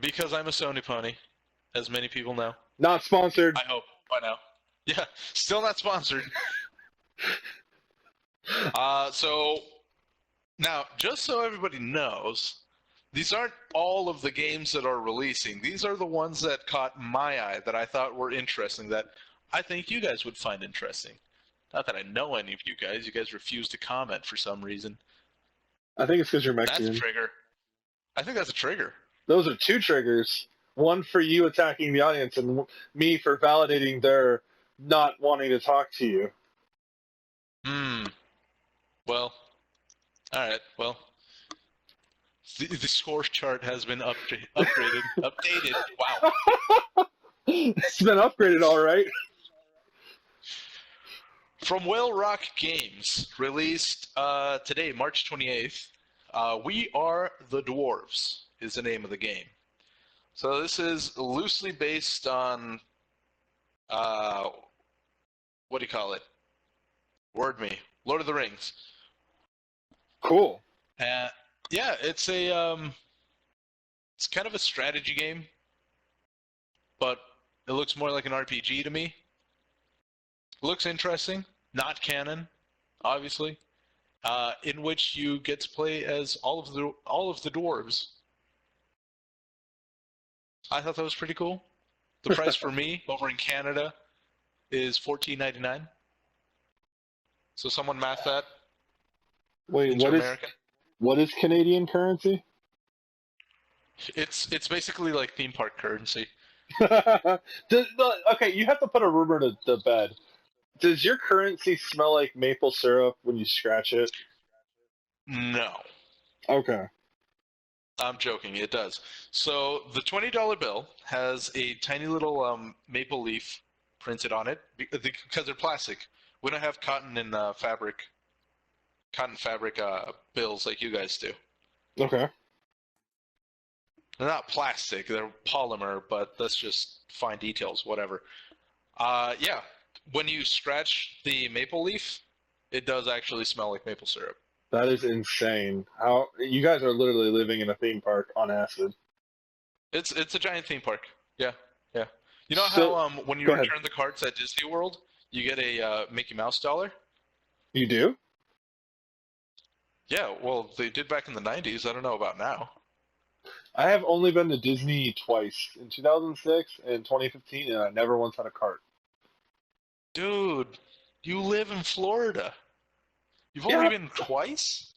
[SPEAKER 2] Because I'm a Sony pony, as many people know.
[SPEAKER 1] Not sponsored.
[SPEAKER 2] I hope by now. Yeah, still not sponsored. So now, just so everybody knows, these aren't all of the games that are releasing. These are the ones that caught my eye, that I thought were interesting, that I think you guys would find interesting. Not that I know any of you guys. You guys refuse to comment for some reason.
[SPEAKER 1] I think it's because you're Mexican.
[SPEAKER 2] That's a trigger. I think that's a trigger.
[SPEAKER 1] Those are two triggers. One for you attacking the audience and me for validating their not wanting to talk to you.
[SPEAKER 2] Well, alright, well. The score chart has been updated. Wow.
[SPEAKER 1] It's been upgraded, all right.
[SPEAKER 2] From Whale Rock Games, released today, March 28th, We Are the Dwarves is the name of the game. So this is loosely based on, what do you call it? Word me. Lord of the Rings.
[SPEAKER 1] Cool.
[SPEAKER 2] Yeah, it's a, it's kind of a strategy game, but it looks more like an RPG to me. Looks interesting. Not canon, obviously. In which you get to play as all of the dwarves. I thought that was pretty cool. The price for me over in Canada is $14.99. So someone math that.
[SPEAKER 1] Wait, what is Canadian currency?
[SPEAKER 2] It's basically like theme park currency.
[SPEAKER 1] Okay, you have to put a rumor to bed. Does your currency smell like maple syrup when you scratch it?
[SPEAKER 2] No.
[SPEAKER 1] Okay.
[SPEAKER 2] I'm joking, it does. So the $20 bill has a tiny little maple leaf printed on it because they're plastic. We don't have cotton and cotton fabric bills like you guys do.
[SPEAKER 1] Okay.
[SPEAKER 2] They're not plastic, they're polymer, but that's just fine details, whatever. Yeah, when you scratch the maple leaf, it does actually smell like maple syrup.
[SPEAKER 1] That is insane. How you guys are literally living in a theme park on acid.
[SPEAKER 2] It's a giant theme park. Yeah, yeah. You know how
[SPEAKER 1] So,
[SPEAKER 2] when you
[SPEAKER 1] go ahead.
[SPEAKER 2] return the cards at Disney World, you get a Mickey Mouse dollar?
[SPEAKER 1] You do?
[SPEAKER 2] Yeah, well, they did back in the 90s. I don't know about now.
[SPEAKER 1] I have only been to Disney twice, in 2006 and 2015, and I never once had a cart.
[SPEAKER 2] Dude, you live in Florida. You've only
[SPEAKER 1] Yeah.
[SPEAKER 2] been twice?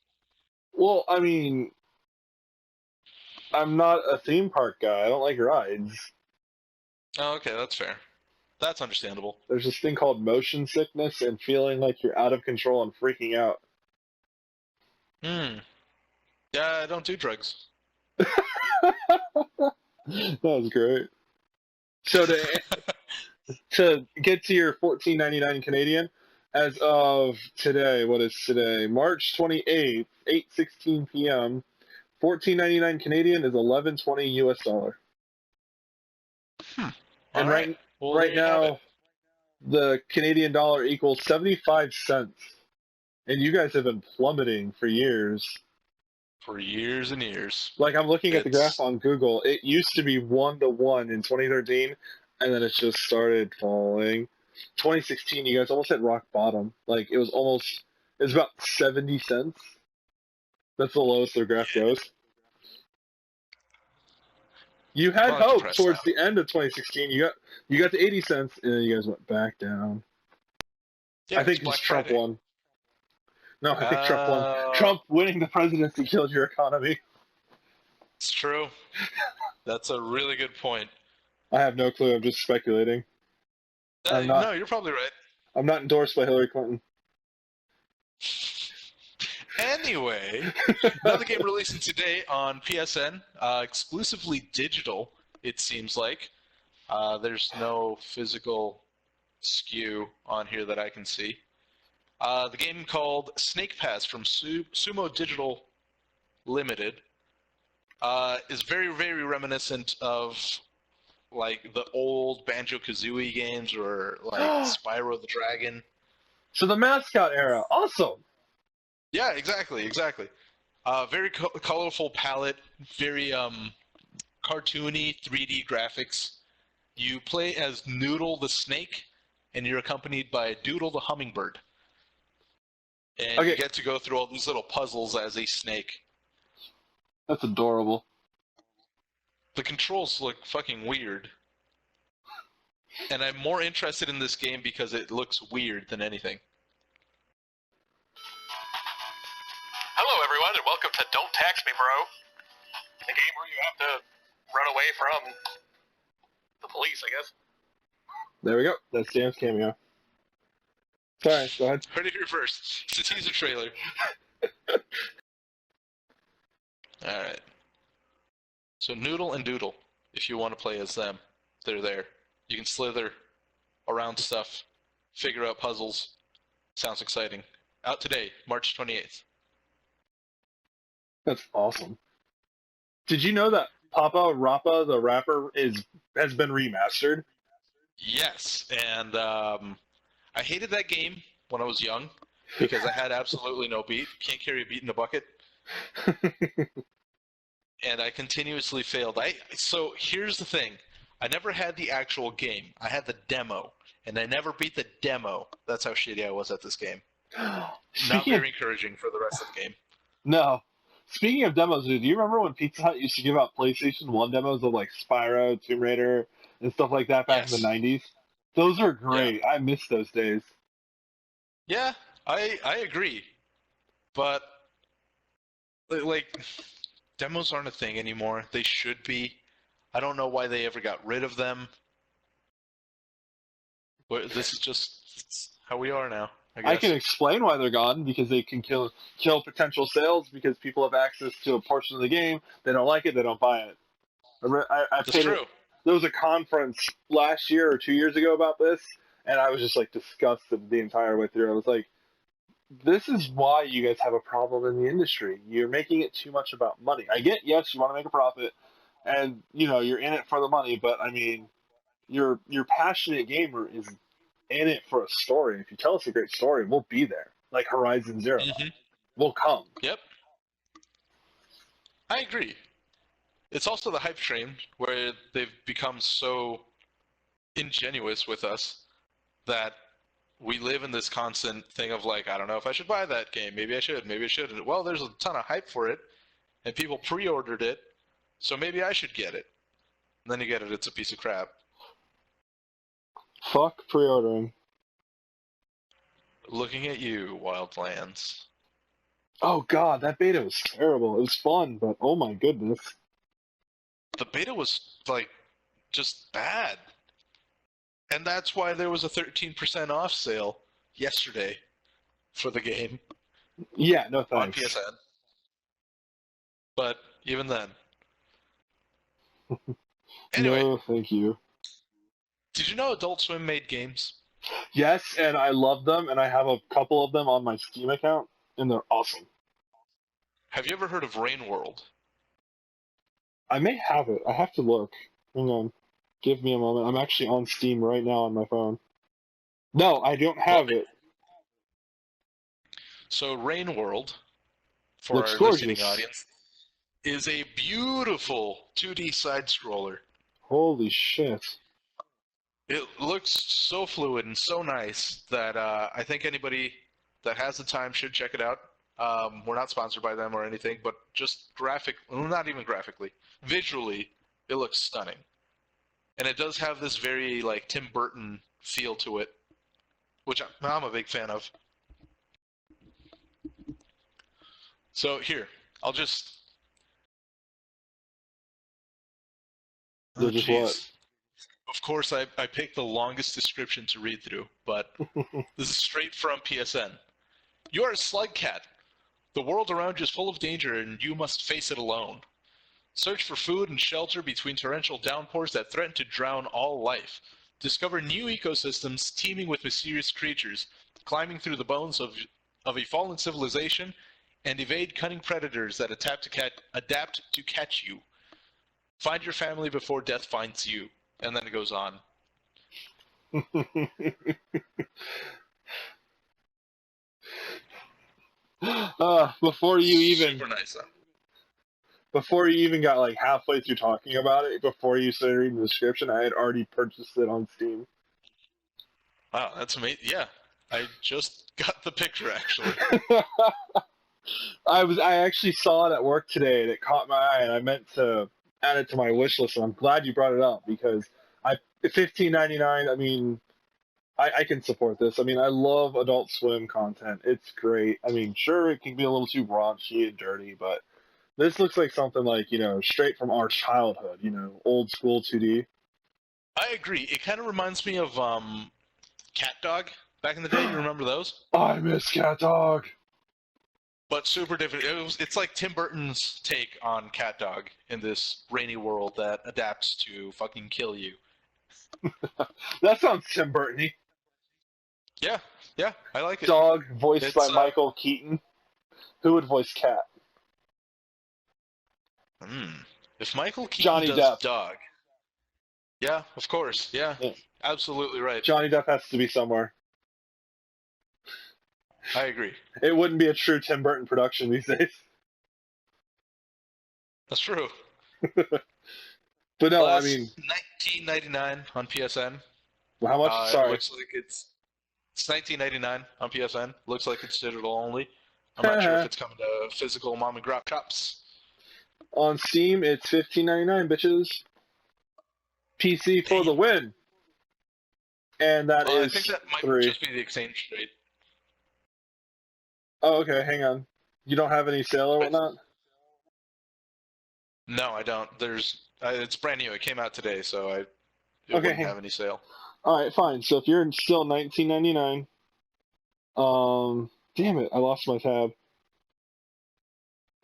[SPEAKER 1] Well, I mean, I'm not a theme park guy. I don't like rides.
[SPEAKER 2] Oh, okay, that's fair. That's understandable.
[SPEAKER 1] There's this thing called motion sickness and feeling like you're out of control and freaking out.
[SPEAKER 2] Hmm. Yeah, I don't do drugs.
[SPEAKER 1] That was great. So to get to your 14.99 Canadian, as of today, what is today? March 28th, 8:16 p.m. 14.99 Canadian is 11.20 US dollar.
[SPEAKER 2] Hmm. All
[SPEAKER 1] And
[SPEAKER 2] right.
[SPEAKER 1] right
[SPEAKER 2] Well, there
[SPEAKER 1] right
[SPEAKER 2] you have it.
[SPEAKER 1] now, the Canadian dollar equals 75 cents. And you guys have been plummeting for years.
[SPEAKER 2] For years and years.
[SPEAKER 1] Like I'm looking at the graph
[SPEAKER 2] It's
[SPEAKER 1] on Google. It used to be 1 to 1 in 2013, and then it just started falling. 2016, you guys almost hit rock bottom. Like it was about 70 cents. That's the lowest the graph goes. You had
[SPEAKER 2] probably
[SPEAKER 1] hope
[SPEAKER 2] depressed now.
[SPEAKER 1] towards the end of 2016. You got to 80 cents, and then you guys went back down.
[SPEAKER 2] Yeah,
[SPEAKER 1] I
[SPEAKER 2] it's
[SPEAKER 1] think because
[SPEAKER 2] Black
[SPEAKER 1] Trump
[SPEAKER 2] Friday.
[SPEAKER 1] won. No, I think Trump won.
[SPEAKER 2] Uh,
[SPEAKER 1] Trump winning the presidency killed your economy.
[SPEAKER 2] it's true. That's a really good point.
[SPEAKER 1] I have no clue. I'm just speculating. I'm
[SPEAKER 2] No,
[SPEAKER 1] not.
[SPEAKER 2] you're probably right.
[SPEAKER 1] I'm not endorsed by Hillary Clinton.
[SPEAKER 2] Anyway, another game releasing today on PSN, exclusively digital, it seems like. There's no physical SKU on here that I can see. The game called Snake Pass from Sumo Digital Limited is very, very reminiscent of like the old Banjo-Kazooie games or like Spyro the Dragon.
[SPEAKER 1] So the mascot era, awesome.
[SPEAKER 2] Yeah, exactly, exactly. Very colorful palette, very cartoony 3D graphics. You play as Noodle the snake, and you're accompanied by Doodle the hummingbird. And you
[SPEAKER 1] Okay,
[SPEAKER 2] get to go through all these little puzzles as a snake.
[SPEAKER 1] that's adorable.
[SPEAKER 2] The controls look fucking weird. And I'm more interested in this game because it looks weird than anything.
[SPEAKER 3] Hello, everyone, and welcome to Don't Tax Me, Bro. A game where you have to run away from the police, I guess.
[SPEAKER 1] There we go. That's Dan's cameo. Sorry, go ahead.
[SPEAKER 2] Heard it here first. It's a teaser trailer. Alright. So Noodle and Doodle, if you want to play as them, they're there. You can slither around stuff, figure out puzzles. Sounds exciting. Out today, March 28th.
[SPEAKER 1] That's awesome. Did you know that Papa Rappa the rapper has been remastered?
[SPEAKER 2] Yes, and I hated that game when I was young because I had absolutely no beat. Can't carry a beat in a bucket. And I continuously failed. So here's the thing. I never had the actual game. I had the demo, and I never beat the demo. That's how shitty I was at this game. Not
[SPEAKER 1] Speaking of,
[SPEAKER 2] very encouraging for the rest of the game.
[SPEAKER 1] no. Speaking of demos, dude, do you remember when Pizza Hut used to give out PlayStation 1 demos of like Spyro, Tomb Raider, and stuff like that back in the
[SPEAKER 2] Yes.
[SPEAKER 1] 90s? Those are great. I miss those days.
[SPEAKER 2] Yeah, I agree. But like demos aren't a thing anymore. They should be. I don't know why they ever got rid of them. But this is just how we are now, I guess.
[SPEAKER 1] I can explain why they're gone because they can kill potential sales because people have access to a portion of the game. They don't like it, they don't buy it.
[SPEAKER 2] That's true.
[SPEAKER 1] There was a conference last year or 2 years ago about this, and I was just like disgusted the entire way through. I was like, this is why you guys have a problem in the industry. You're making it too much about money. I get, yes, you want to make a profit, and you're in it for the money. But I mean, your passionate gamer is in it for a story. If you tell us a great story, we'll be there. Like Horizon Zero Dawn.
[SPEAKER 2] Mm-hmm.
[SPEAKER 1] We'll come.
[SPEAKER 2] Yep. I agree. It's also the hype train where they've become so ingenuous with us that we live in this constant thing of like, I don't know if I should buy that game. Maybe I should. Maybe I shouldn't. Well, there's a ton of hype for it, and people pre-ordered it, so maybe I should get it. And then you get it, it's a piece of crap.
[SPEAKER 1] Fuck pre-ordering.
[SPEAKER 2] Looking at you, Wildlands.
[SPEAKER 1] Oh god, that beta was terrible. It was fun, but oh my goodness.
[SPEAKER 2] The beta was, like, just bad. And that's why there was a 13% off sale yesterday for the game.
[SPEAKER 1] Yeah, no
[SPEAKER 2] On
[SPEAKER 1] thanks.
[SPEAKER 2] PSN. But even then. Anyway,
[SPEAKER 1] No, thank you.
[SPEAKER 2] did you know Adult Swim made games?
[SPEAKER 1] Yes, and I love them, and I have a couple of them on my Steam account, and they're awesome.
[SPEAKER 2] Have you ever heard of Rain World?
[SPEAKER 1] I may have it. I have to look. Hang on. Give me a moment. I'm actually on Steam right now on my phone. No, I don't have it.
[SPEAKER 2] So Rain World, for
[SPEAKER 1] Looks
[SPEAKER 2] our
[SPEAKER 1] gorgeous.
[SPEAKER 2] listening audience, is a beautiful 2D side-scroller.
[SPEAKER 1] Holy shit.
[SPEAKER 2] It looks so fluid and so nice that I think anybody that has the time should check it out. We're not sponsored by them or anything, but just not even graphically, visually, it looks stunning. And it does have this very like Tim Burton feel to it, which I'm a big fan of. So here, I'll just...
[SPEAKER 1] So just what?
[SPEAKER 2] Of course, I picked the longest description to read through, but this is straight from PSN. You are a slug cat. The world around you is full of danger, and you must face it alone. Search for food and shelter between torrential downpours that threaten to drown all life. Discover new ecosystems teeming with mysterious creatures, climbing through the bones of a fallen civilization, and evade cunning predators that adapt to catch you. Find your family before death finds you. And then it goes on.
[SPEAKER 1] Before you even
[SPEAKER 2] Super nice, though.
[SPEAKER 1] Before you even got like halfway through talking about it, before you started reading the description, I had already purchased it on Steam.
[SPEAKER 2] Wow, that's amazing. Yeah, I just got the picture actually.
[SPEAKER 1] I actually saw it at work today, and it caught my eye, and I meant to add it to my wish list. And I'm glad you brought it up because $15.99. I mean, I can support this. I mean, I love Adult Swim content. It's great. I mean, sure, it can be a little too raunchy and dirty, but this looks like something like, straight from our childhood, old school 2D.
[SPEAKER 2] I agree. It kind of reminds me of Cat Dog back in the day. You remember those?
[SPEAKER 1] I miss Cat Dog.
[SPEAKER 2] But super different. It's like Tim Burton's take on Cat Dog in this rainy world that adapts to fucking kill you.
[SPEAKER 1] That sounds Tim Burton-y.
[SPEAKER 2] Yeah, I like it.
[SPEAKER 1] Dog, voiced by Michael Keaton. Who would voice Cat?
[SPEAKER 2] If Michael Keaton
[SPEAKER 1] Johnny
[SPEAKER 2] does
[SPEAKER 1] Depp.
[SPEAKER 2] Dog... Yeah, of course. Yeah, absolutely right.
[SPEAKER 1] Johnny Depp has to be somewhere.
[SPEAKER 2] I agree.
[SPEAKER 1] It wouldn't be a true Tim Burton production these days.
[SPEAKER 2] That's true.
[SPEAKER 1] But no,
[SPEAKER 2] Plus,
[SPEAKER 1] I mean...
[SPEAKER 2] $19.99 on PSN.
[SPEAKER 1] How much? Sorry.
[SPEAKER 2] It looks like it's $19.99 on PSN. Looks like it's digital only. I'm not sure if it's coming to physical mom and grab shops.
[SPEAKER 1] On Steam, it's $15.99, bitches. PC for the win. And that is
[SPEAKER 2] I think that might
[SPEAKER 1] 3.
[SPEAKER 2] just be the exchange rate.
[SPEAKER 1] Oh, okay, hang on. You don't have any sale or whatnot?
[SPEAKER 2] No, I don't. It's brand new. It came out today, so it wouldn't have any sale.
[SPEAKER 1] Alright, fine. So if you're still $19.99, damn it, I lost my tab.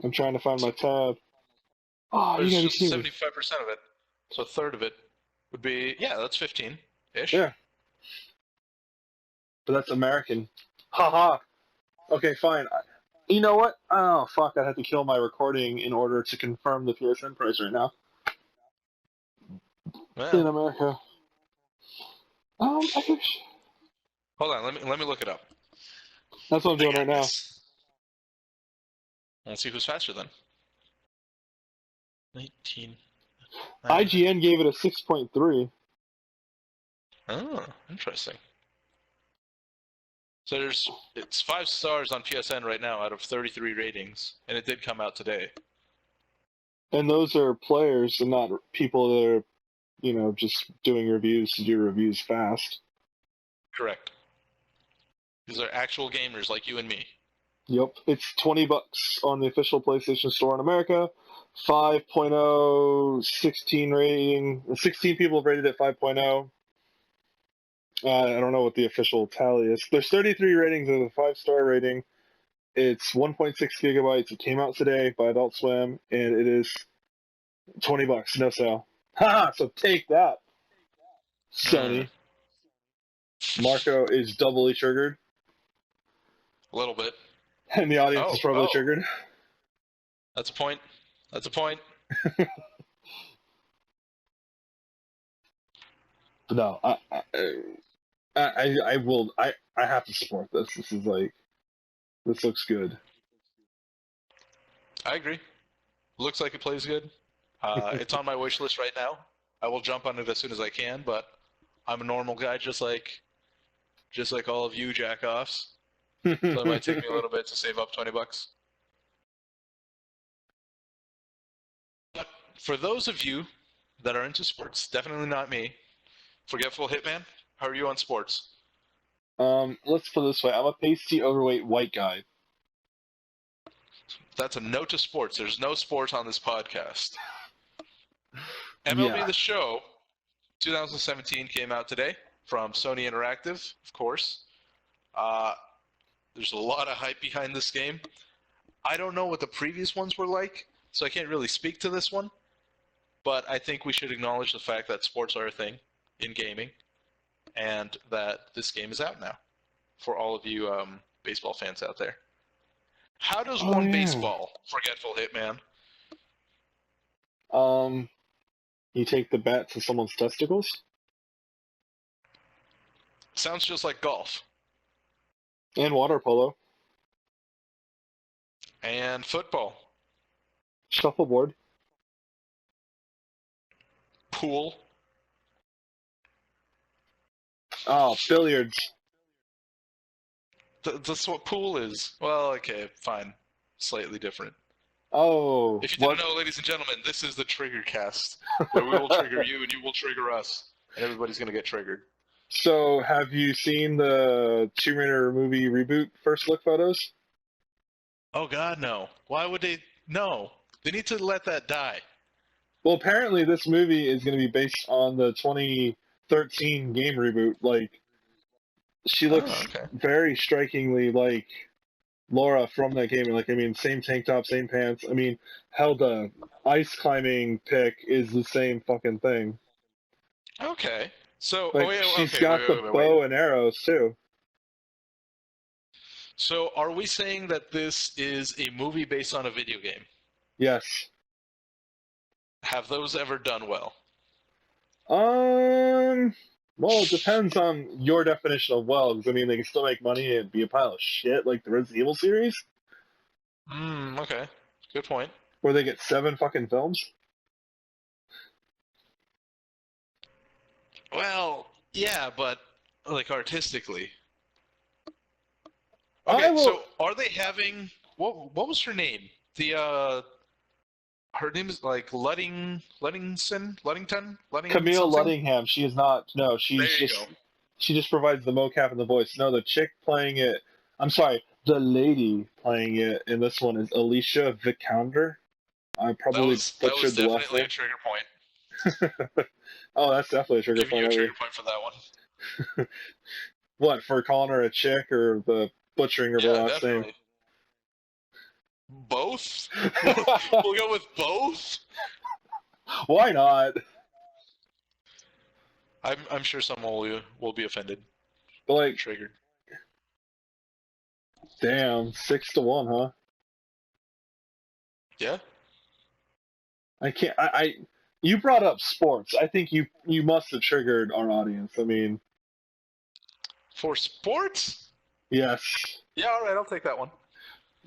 [SPEAKER 1] I'm trying to find my tab. Oh, you gotta
[SPEAKER 2] just
[SPEAKER 1] be
[SPEAKER 2] 75% of it. So a third of it would be, that's 15-ish.
[SPEAKER 1] Yeah. But that's American. Haha. Okay, fine. You know what? Oh, fuck, I'd have to kill my recording in order to confirm the PSN price right now. in America. I think
[SPEAKER 2] Hold on, let me look it up.
[SPEAKER 1] that's what I'm doing right now.
[SPEAKER 2] Let's see who's faster then. 19.
[SPEAKER 1] IGN gave it a 6.3.
[SPEAKER 2] Oh, interesting. So it's 5 stars on PSN right now out of 33 ratings, and it did come out today.
[SPEAKER 1] And those are players and not people that are, just doing reviews to do reviews fast.
[SPEAKER 2] Correct. These are actual gamers like you and me.
[SPEAKER 1] Yep. It's $20 on the official PlayStation Store in America. 5.0, 16 rating. 16 people have rated it 5.0. I don't know what the official tally is. There's 33 ratings of a 5-star rating. It's 1.6 gigabytes. It came out today by Adult Swim, and it is $20, no sale. Haha! So take that, Sony. Marco is doubly triggered.
[SPEAKER 2] A little bit.
[SPEAKER 1] And the audience is probably triggered.
[SPEAKER 2] That's a point. That's a point.
[SPEAKER 1] No, I will. I have to support this. This looks good.
[SPEAKER 2] I agree. Looks like it plays good. It's on my wish list right now. I will jump on it as soon as I can, but I'm a normal guy, just like all of you jack-offs. So it might take me a little bit to save up $20. But for those of you that are into sports, definitely not me. Forgetful Hitman, how are you on sports?
[SPEAKER 1] Let's put it this way. I'm a pasty, overweight white guy.
[SPEAKER 2] That's a note to sports. There's no sports on this podcast. MLB The Show 2017 came out today from Sony Interactive, of course. There's a lot of hype behind this game. I don't know what the previous ones were like, so I can't really speak to this one. But I think we should acknowledge the fact that sports are a thing in gaming, and that this game is out now for all of you baseball fans out there. How does one baseball, Forgetful Hitman?
[SPEAKER 1] You take the bat to someone's testicles?
[SPEAKER 2] Sounds just like golf.
[SPEAKER 1] And water polo.
[SPEAKER 2] And football.
[SPEAKER 1] Shuffleboard.
[SPEAKER 2] Pool.
[SPEAKER 1] Oh, billiards.
[SPEAKER 2] That's what pool is. Well, okay, fine. Slightly different.
[SPEAKER 1] Oh.
[SPEAKER 2] If you didn't know, ladies and gentlemen, this is the Triggercast, where we will trigger you and you will trigger us, and everybody's going to get triggered.
[SPEAKER 1] So, have you seen the Tomb Raider movie reboot first look photos?
[SPEAKER 2] Oh God, no. Why would they? No. They need to let that die.
[SPEAKER 1] Well, apparently this movie is going to be based on the 2013 game reboot. Like, she looks very strikingly like Laura from that game. Like, I mean, same tank top, same pants. I mean, hell, the ice climbing pic is the same fucking thing.
[SPEAKER 2] Okay. So,
[SPEAKER 1] like, she's got the bow and arrows, too.
[SPEAKER 2] So, are we saying that this is a movie based on a video game?
[SPEAKER 1] Yes.
[SPEAKER 2] Have those ever done well?
[SPEAKER 1] Well, it depends on your definition of well, because, I mean, they can still make money and be a pile of shit, like the Resident Evil series.
[SPEAKER 2] Okay. Good point.
[SPEAKER 1] Where they get 7 fucking films.
[SPEAKER 2] Well, yeah, but, like, artistically. Okay, so are they having... What was her name? Her name is, like, Ludington?
[SPEAKER 1] Camille Ludingham. She is not... No, she's
[SPEAKER 2] just...
[SPEAKER 1] She just provides the mocap and the voice. No, the chick playing it... I'm sorry, the lady playing it in this one is Alicia Vikander. I probably butchered the last name.
[SPEAKER 2] That was definitely a trigger point.
[SPEAKER 1] Oh, that's definitely a trigger point.
[SPEAKER 2] Give you a trigger point for that one.
[SPEAKER 1] What, for calling her a chick or the butchering of her last name?
[SPEAKER 2] Both? We'll go with both?
[SPEAKER 1] Why not?
[SPEAKER 2] I'm sure someone will be offended.
[SPEAKER 1] But, like,
[SPEAKER 2] triggered.
[SPEAKER 1] Damn, 6-1, huh?
[SPEAKER 2] Yeah.
[SPEAKER 1] I can't. You brought up sports. I think you must have triggered our audience. I mean,
[SPEAKER 2] For sports?
[SPEAKER 1] yes.
[SPEAKER 2] Yeah, all right, I'll take that one.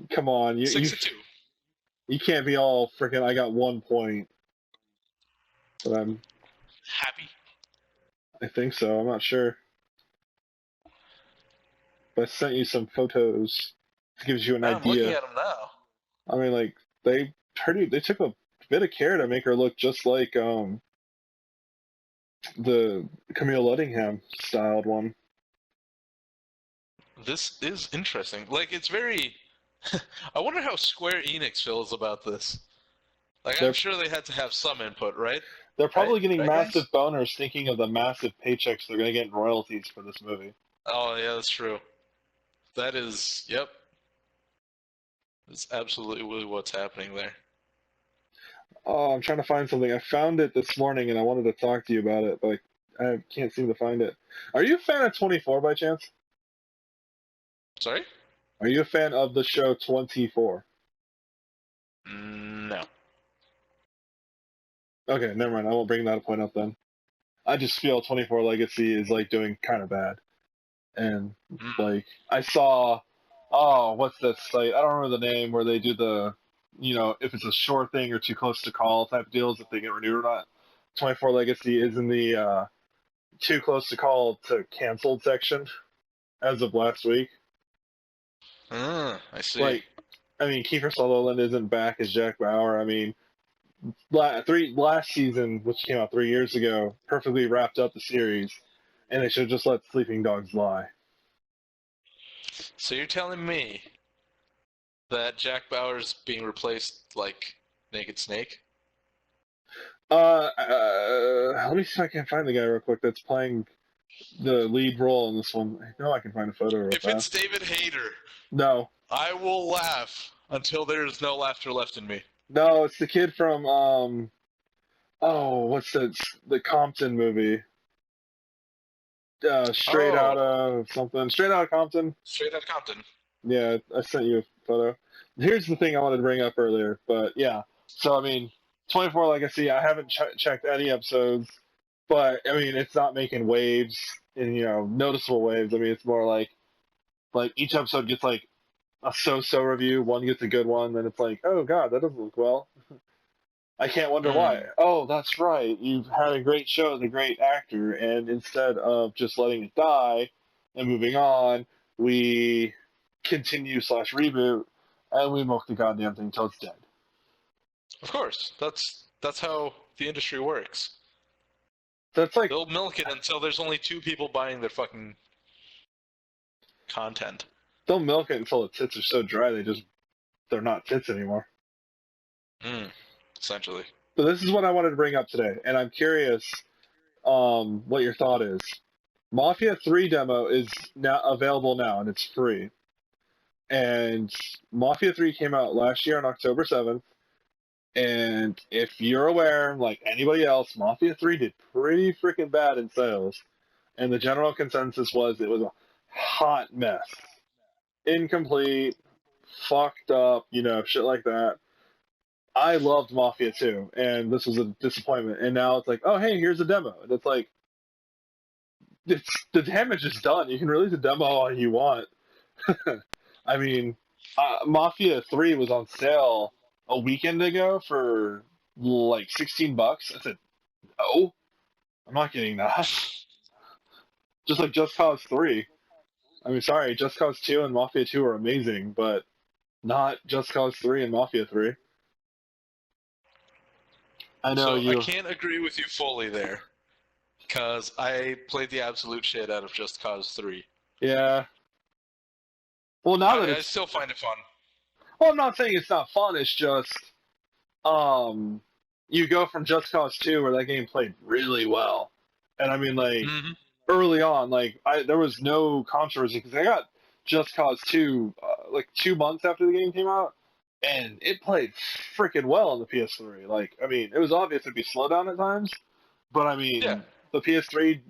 [SPEAKER 1] Come on,
[SPEAKER 2] 6-2.
[SPEAKER 1] You can't be all freaking. I got 1 point, but
[SPEAKER 2] Happy.
[SPEAKER 1] I think so. I'm not sure. But I sent you some photos. It gives you an
[SPEAKER 2] I'm looking
[SPEAKER 1] idea.
[SPEAKER 2] at them now.
[SPEAKER 1] I mean, like they took a bit of care to make her look just like the Camille Ludingham styled one.
[SPEAKER 2] This is interesting. Like, it's very... I wonder how Square Enix feels about this. Like, I'm sure they had to have some input, right?
[SPEAKER 1] They're probably getting
[SPEAKER 2] Right,
[SPEAKER 1] massive
[SPEAKER 2] guys?
[SPEAKER 1] boners thinking of the massive paychecks they're going to get in royalties for this movie.
[SPEAKER 2] Oh, yeah, that's true. That is... Yep. That's absolutely what's happening there.
[SPEAKER 1] Oh, I'm trying to find something. I found it this morning and I wanted to talk to you about it, but I can't seem to find it. Are you a fan of 24 by chance?
[SPEAKER 2] Sorry?
[SPEAKER 1] Are you a fan of the show 24?
[SPEAKER 2] No.
[SPEAKER 1] Okay, never mind. I won't bring that point up then. I just feel 24 Legacy is like doing kind of bad. And like I saw, what's that site? I don't remember the name where they do the, if it's a short thing or too close to call type deals, if they get renewed or not. 24 Legacy is in the too close to call to canceled section as of last week.
[SPEAKER 2] I see.
[SPEAKER 1] Like, I mean, Kiefer Sutherland isn't back as Jack Bauer. I mean, last season, which came out 3 years ago, perfectly wrapped up the series, and they should have just let Sleeping Dogs lie.
[SPEAKER 2] So you're telling me that Jack Bauer's being replaced like Naked Snake?
[SPEAKER 1] Let me see if I can find the guy real quick that's playing the lead role in this one. I know I can find a photo real
[SPEAKER 2] If
[SPEAKER 1] fast.
[SPEAKER 2] it's David Hayter,
[SPEAKER 1] No,
[SPEAKER 2] I will laugh until there is no laughter left in me.
[SPEAKER 1] no, it's the kid from what's that? The Compton movie. Straight out of something. Straight out of Compton.
[SPEAKER 2] Straight Outta Compton.
[SPEAKER 1] Yeah, I sent you a photo. Here's the thing I wanted to bring up earlier, but yeah. So I mean, 24 Legacy. I haven't checked any episodes, but I mean, it's not making waves and noticeable waves. I mean, it's more like each episode gets like a so-so review. One gets a good one, then it's like, oh god, that doesn't look well. I can't wonder why. Oh, that's right. You've had a great show as a great actor, and instead of just letting it die and moving on, we continue / reboot, and we milk the goddamn thing till it's dead.
[SPEAKER 2] Of course, that's how the industry works.
[SPEAKER 1] That's like
[SPEAKER 2] They'll milk it until there's only 2 people buying their fucking content.
[SPEAKER 1] they'll milk it until the tits are so dry they're not tits anymore.
[SPEAKER 2] Essentially.
[SPEAKER 1] So this is what I wanted to bring up today, and I'm curious what your thought is. Mafia 3 demo is now available now, and it's free. And Mafia 3 came out last year on October 7th. And if you're aware, like anybody else, Mafia 3 did pretty freaking bad in sales. And the general consensus was it was a hot mess. Incomplete, fucked up, shit like that. I loved Mafia 2, and this was a disappointment. And now it's like, oh, hey, here's a demo. And it's like, the damage is done. You can release a demo all you want. I mean, Mafia 3 was on sale a weekend ago for like $16. I said, no, I'm not getting that. Just like Just Cause 3. I mean, sorry, Just Cause 2 and Mafia 2 are amazing, but not Just Cause 3 and Mafia 3. I know
[SPEAKER 2] I can't agree with you fully there, because I played the absolute shit out of Just Cause 3.
[SPEAKER 1] Yeah. Well,
[SPEAKER 2] I still find it fun.
[SPEAKER 1] Well, I'm not saying it's not fun. It's just, you go from Just Cause 2, where that game played really well, and I mean, like, early on, like, there was no controversy, because I got Just Cause 2, like, 2 months after the game came out, and it played freaking well on the PS3. Like, I mean, it was obvious it'd be slow down at times, but I mean, the PS3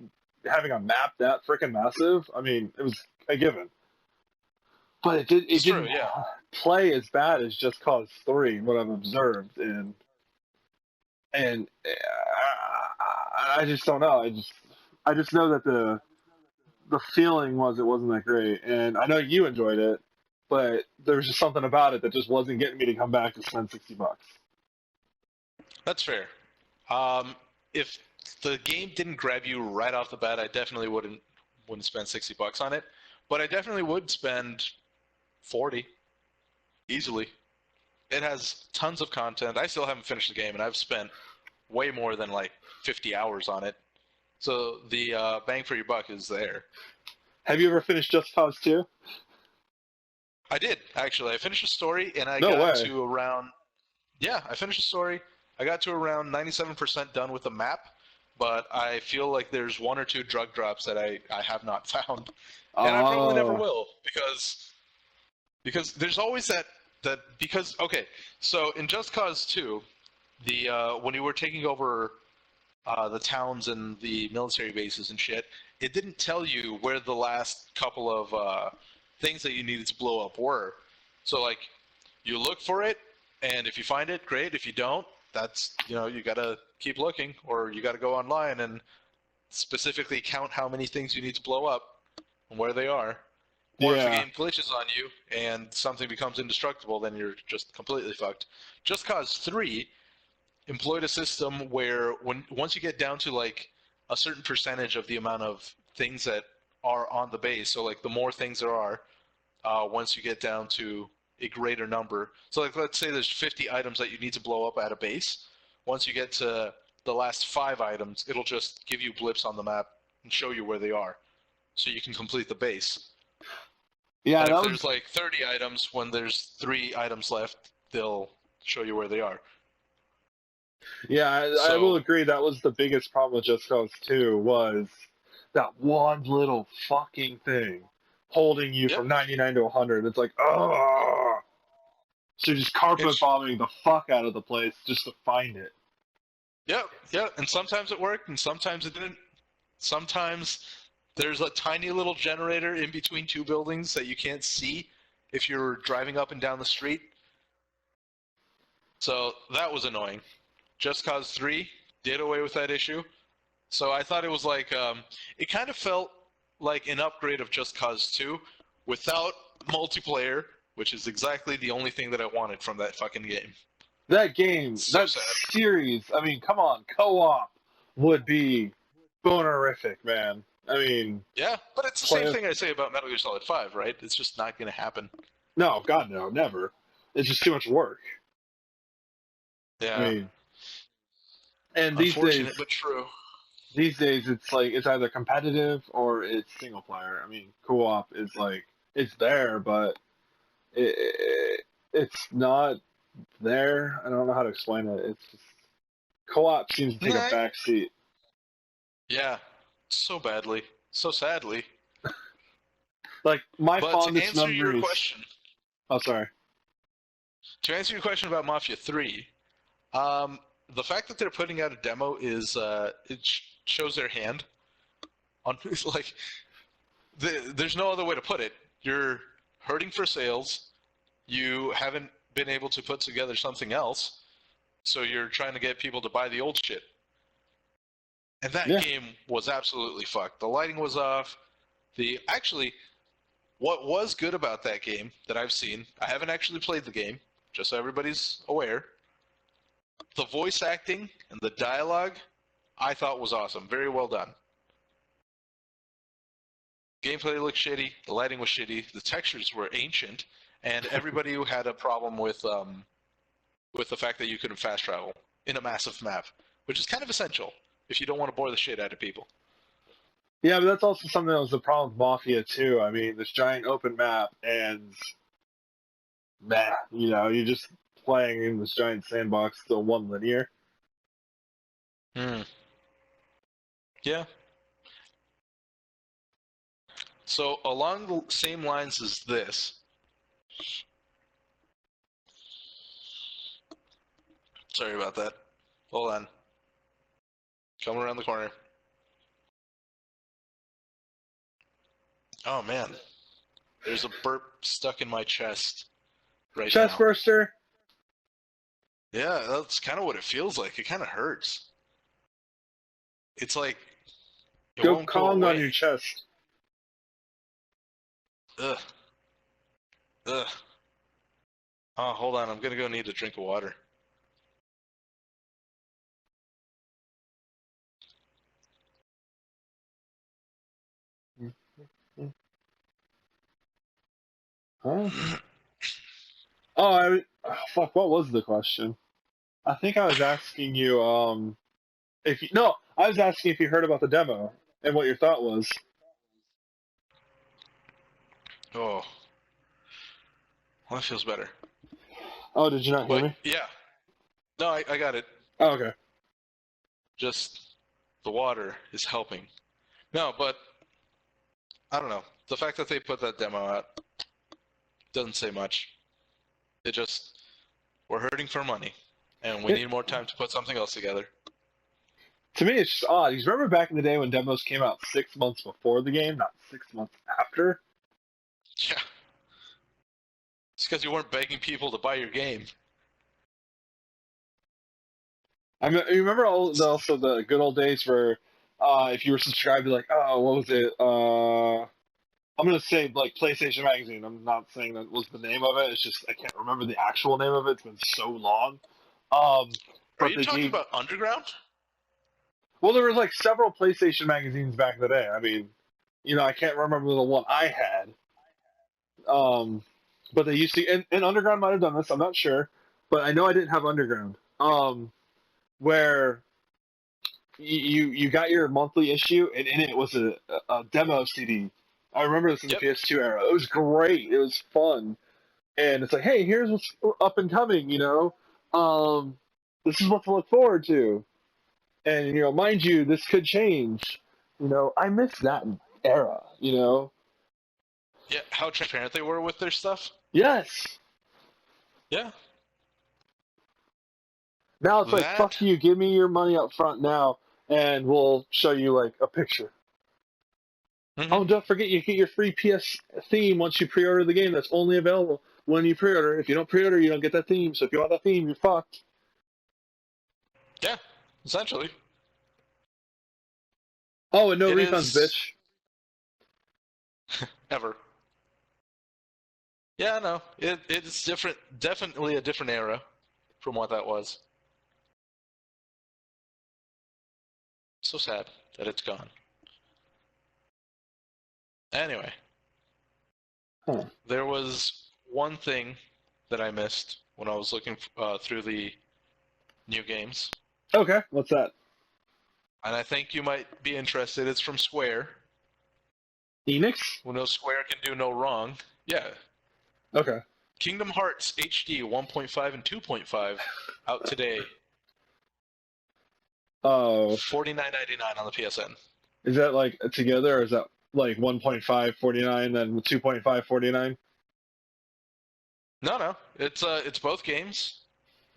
[SPEAKER 1] having a map that freaking massive, I mean, it was a given. But it didn't play as bad as Just Cause 3, what I've observed, and and I just don't know. I just know that the feeling was it wasn't that great, and I know you enjoyed it, but there was just something about it that just wasn't getting me to come back to spend $60.
[SPEAKER 2] That's fair. If the game didn't grab you right off the bat, I definitely wouldn't spend $60 on it. But I definitely would spend 40 easily. It has tons of content. I still haven't finished the game, and I've spent way more than like 50 hours on it. So the bang for your buck is there.
[SPEAKER 1] Have you ever finished Just Cause 2?
[SPEAKER 2] I did, actually. I finished the story, and I
[SPEAKER 1] No
[SPEAKER 2] got
[SPEAKER 1] way.
[SPEAKER 2] to around... Yeah, I finished the story. I got to around 97% done with the map, but I feel like there's one or two drug drops that I have not found. And I probably never will, because there's always that because okay, so in Just Cause 2, the when you were taking over the towns and the military bases and shit, it didn't tell you where the last couple of things that you needed to blow up were. So like, you look for it, and if you find it, great. If you don't, that's, you gotta keep looking, or you gotta go online and specifically count how many things you need to blow up and where they are. Or if the
[SPEAKER 1] Yeah.
[SPEAKER 2] game glitches on you and something becomes indestructible, then you're just completely fucked. Just Cause 3 employed a system where once you get down to like a certain percentage of the amount of things that are on the base, so like the more things there are, once you get down to a greater number. So like, let's say there's 50 items that you need to blow up at a base. Once you get to the last 5 items, it'll just give you blips on the map and show you where they are, so you can complete the base.
[SPEAKER 1] Yeah,
[SPEAKER 2] And if
[SPEAKER 1] that
[SPEAKER 2] there's
[SPEAKER 1] was
[SPEAKER 2] like 30 items, when there's 3 items left, they'll show you where they are.
[SPEAKER 1] yeah. I will
[SPEAKER 2] So,
[SPEAKER 1] agree. That was the biggest problem with Just Cause 2 was that one little fucking thing holding you
[SPEAKER 2] yep.
[SPEAKER 1] from 99 to 100. It's like, oh. So you're just carpet bombing the fuck out of the place just to find it.
[SPEAKER 2] Yeah, and sometimes it worked, and sometimes it didn't. Sometimes there's a tiny little generator in between 2 buildings that you can't see if you're driving up and down the street. So that was annoying. Just Cause 3 did away with that issue. So I thought it was like, it kind of felt like an upgrade of Just Cause 2 without multiplayer, which is exactly the only thing that I wanted from that fucking game.
[SPEAKER 1] That game,
[SPEAKER 2] So
[SPEAKER 1] that
[SPEAKER 2] sad.
[SPEAKER 1] series, I mean, come on, co-op would be bonerific, man. I mean,
[SPEAKER 2] Yeah, but it's the same thing I say about Metal Gear Solid 5, right? It's just not going to happen.
[SPEAKER 1] no, God, no, never. It's just too much work.
[SPEAKER 2] Yeah.
[SPEAKER 1] I mean, and
[SPEAKER 2] Unfortunate, but true.
[SPEAKER 1] these days, it's like it's either competitive or it's single player. I mean, co-op is like it's there, but it's not there. I don't know how to explain it. It's just co-op seems to take a back seat.
[SPEAKER 2] Yeah, so badly, so sadly.
[SPEAKER 1] Like my
[SPEAKER 2] But
[SPEAKER 1] fondest
[SPEAKER 2] to answer your
[SPEAKER 1] memories.
[SPEAKER 2] question,
[SPEAKER 1] Oh, sorry.
[SPEAKER 2] to answer your question about Mafia 3, the fact that they're putting out a demo is shows their hand. On like, there's no other way to put it. You're hurting for sales. You haven't been able to put together something else, so you're trying to get people to buy the old shit. And that game was absolutely fucked. The lighting was off. What was good about that game that I've seen, I haven't actually played the game, just so everybody's aware. The voice acting and the dialogue, I thought was awesome. Very well done. Gameplay looked shitty. The lighting was shitty. The textures were ancient, and everybody who had a problem with the fact that you couldn't fast travel in a massive map, which is kind of essential if you don't want to bore the shit out of people.
[SPEAKER 1] Yeah, but that's also something that was the problem with Mafia 2. I mean, this giant open map, and you're just playing in this giant sandbox, still one linear.
[SPEAKER 2] Yeah. So along the same lines as this, sorry about that. Hold on. Coming around the corner. Oh man, there's a burp stuck in my chest right
[SPEAKER 1] Chest
[SPEAKER 2] now.
[SPEAKER 1] burster.
[SPEAKER 2] Yeah, that's kind of what it feels like. It kind of hurts. It's like it
[SPEAKER 1] Go
[SPEAKER 2] won't go
[SPEAKER 1] Kong on
[SPEAKER 2] away.
[SPEAKER 1] your chest.
[SPEAKER 2] Ugh. Ugh. Oh, hold on. I'm gonna go need a drink of water.
[SPEAKER 1] Huh? Fuck, what was the question? I think I was asking you, if you, no, I was asking if you heard about the demo and what your thought was.
[SPEAKER 2] Oh, well, that feels better.
[SPEAKER 1] Oh, did you not hear
[SPEAKER 2] But
[SPEAKER 1] me?
[SPEAKER 2] yeah, no, I got it.
[SPEAKER 1] Oh, okay.
[SPEAKER 2] Just the water is helping. No, but I don't know. The fact that they put that demo out doesn't say much. It just we're hurting for money, and we need more time to put something else together.
[SPEAKER 1] To me, it's just odd. You remember back in the day when demos came out 6 months before the game, not 6 months after?
[SPEAKER 2] Yeah, it's because you weren't begging people to buy your game.
[SPEAKER 1] I mean, you remember also the good old days where if you were subscribed to like, oh, what was it? I'm gonna say like PlayStation Magazine. I'm not saying that was the name of it. It's just I can't remember the actual name of it. It's been so long.
[SPEAKER 2] Are
[SPEAKER 1] But
[SPEAKER 2] you
[SPEAKER 1] they
[SPEAKER 2] talking
[SPEAKER 1] gave.
[SPEAKER 2] about Underground?
[SPEAKER 1] Well, there was like several PlayStation magazines back in the day. I mean, I can't remember the one I had. Um, but they used to, and Underground might have done this. I'm not sure, but I know I didn't have Underground. Where you got your monthly issue, and in it was a demo CD. I remember this in the
[SPEAKER 2] Yep.
[SPEAKER 1] PS2 era. It was great. It was fun, and it's like, hey, here's what's up and coming. This is what to look forward to, and mind you, this could change. I miss that era.
[SPEAKER 2] Yeah, how transparent they were with their stuff.
[SPEAKER 1] Yes.
[SPEAKER 2] Yeah.
[SPEAKER 1] Now it's like,
[SPEAKER 2] That.
[SPEAKER 1] fuck you, give me your money up front now, and we'll show you like a picture.
[SPEAKER 2] Mm-hmm.
[SPEAKER 1] Oh, don't forget you get your free PS theme once you pre-order the game. That's only available when you pre-order. If you don't pre-order, you don't get that theme. So if you want that theme, you're fucked.
[SPEAKER 2] Yeah, essentially.
[SPEAKER 1] Oh, and no
[SPEAKER 2] It
[SPEAKER 1] refunds,
[SPEAKER 2] is
[SPEAKER 1] bitch.
[SPEAKER 2] ever. Yeah, no, it's different. Definitely a different era from what that was. So sad that it's gone. Anyway,
[SPEAKER 1] Huh.
[SPEAKER 2] there was one thing that I missed when I was looking through the new games,
[SPEAKER 1] Okay, what's that?
[SPEAKER 2] and I think you might be interested. It's from Square.
[SPEAKER 1] Enix?
[SPEAKER 2] Who knows Square can do no wrong. Yeah.
[SPEAKER 1] Okay.
[SPEAKER 2] Kingdom Hearts HD 1.5 and 2.5 out today.
[SPEAKER 1] Oh.
[SPEAKER 2] $49.99 on the PSN.
[SPEAKER 1] Is that like together, or is that like 1.5 49 then 2.5 49?
[SPEAKER 2] No, it's both games.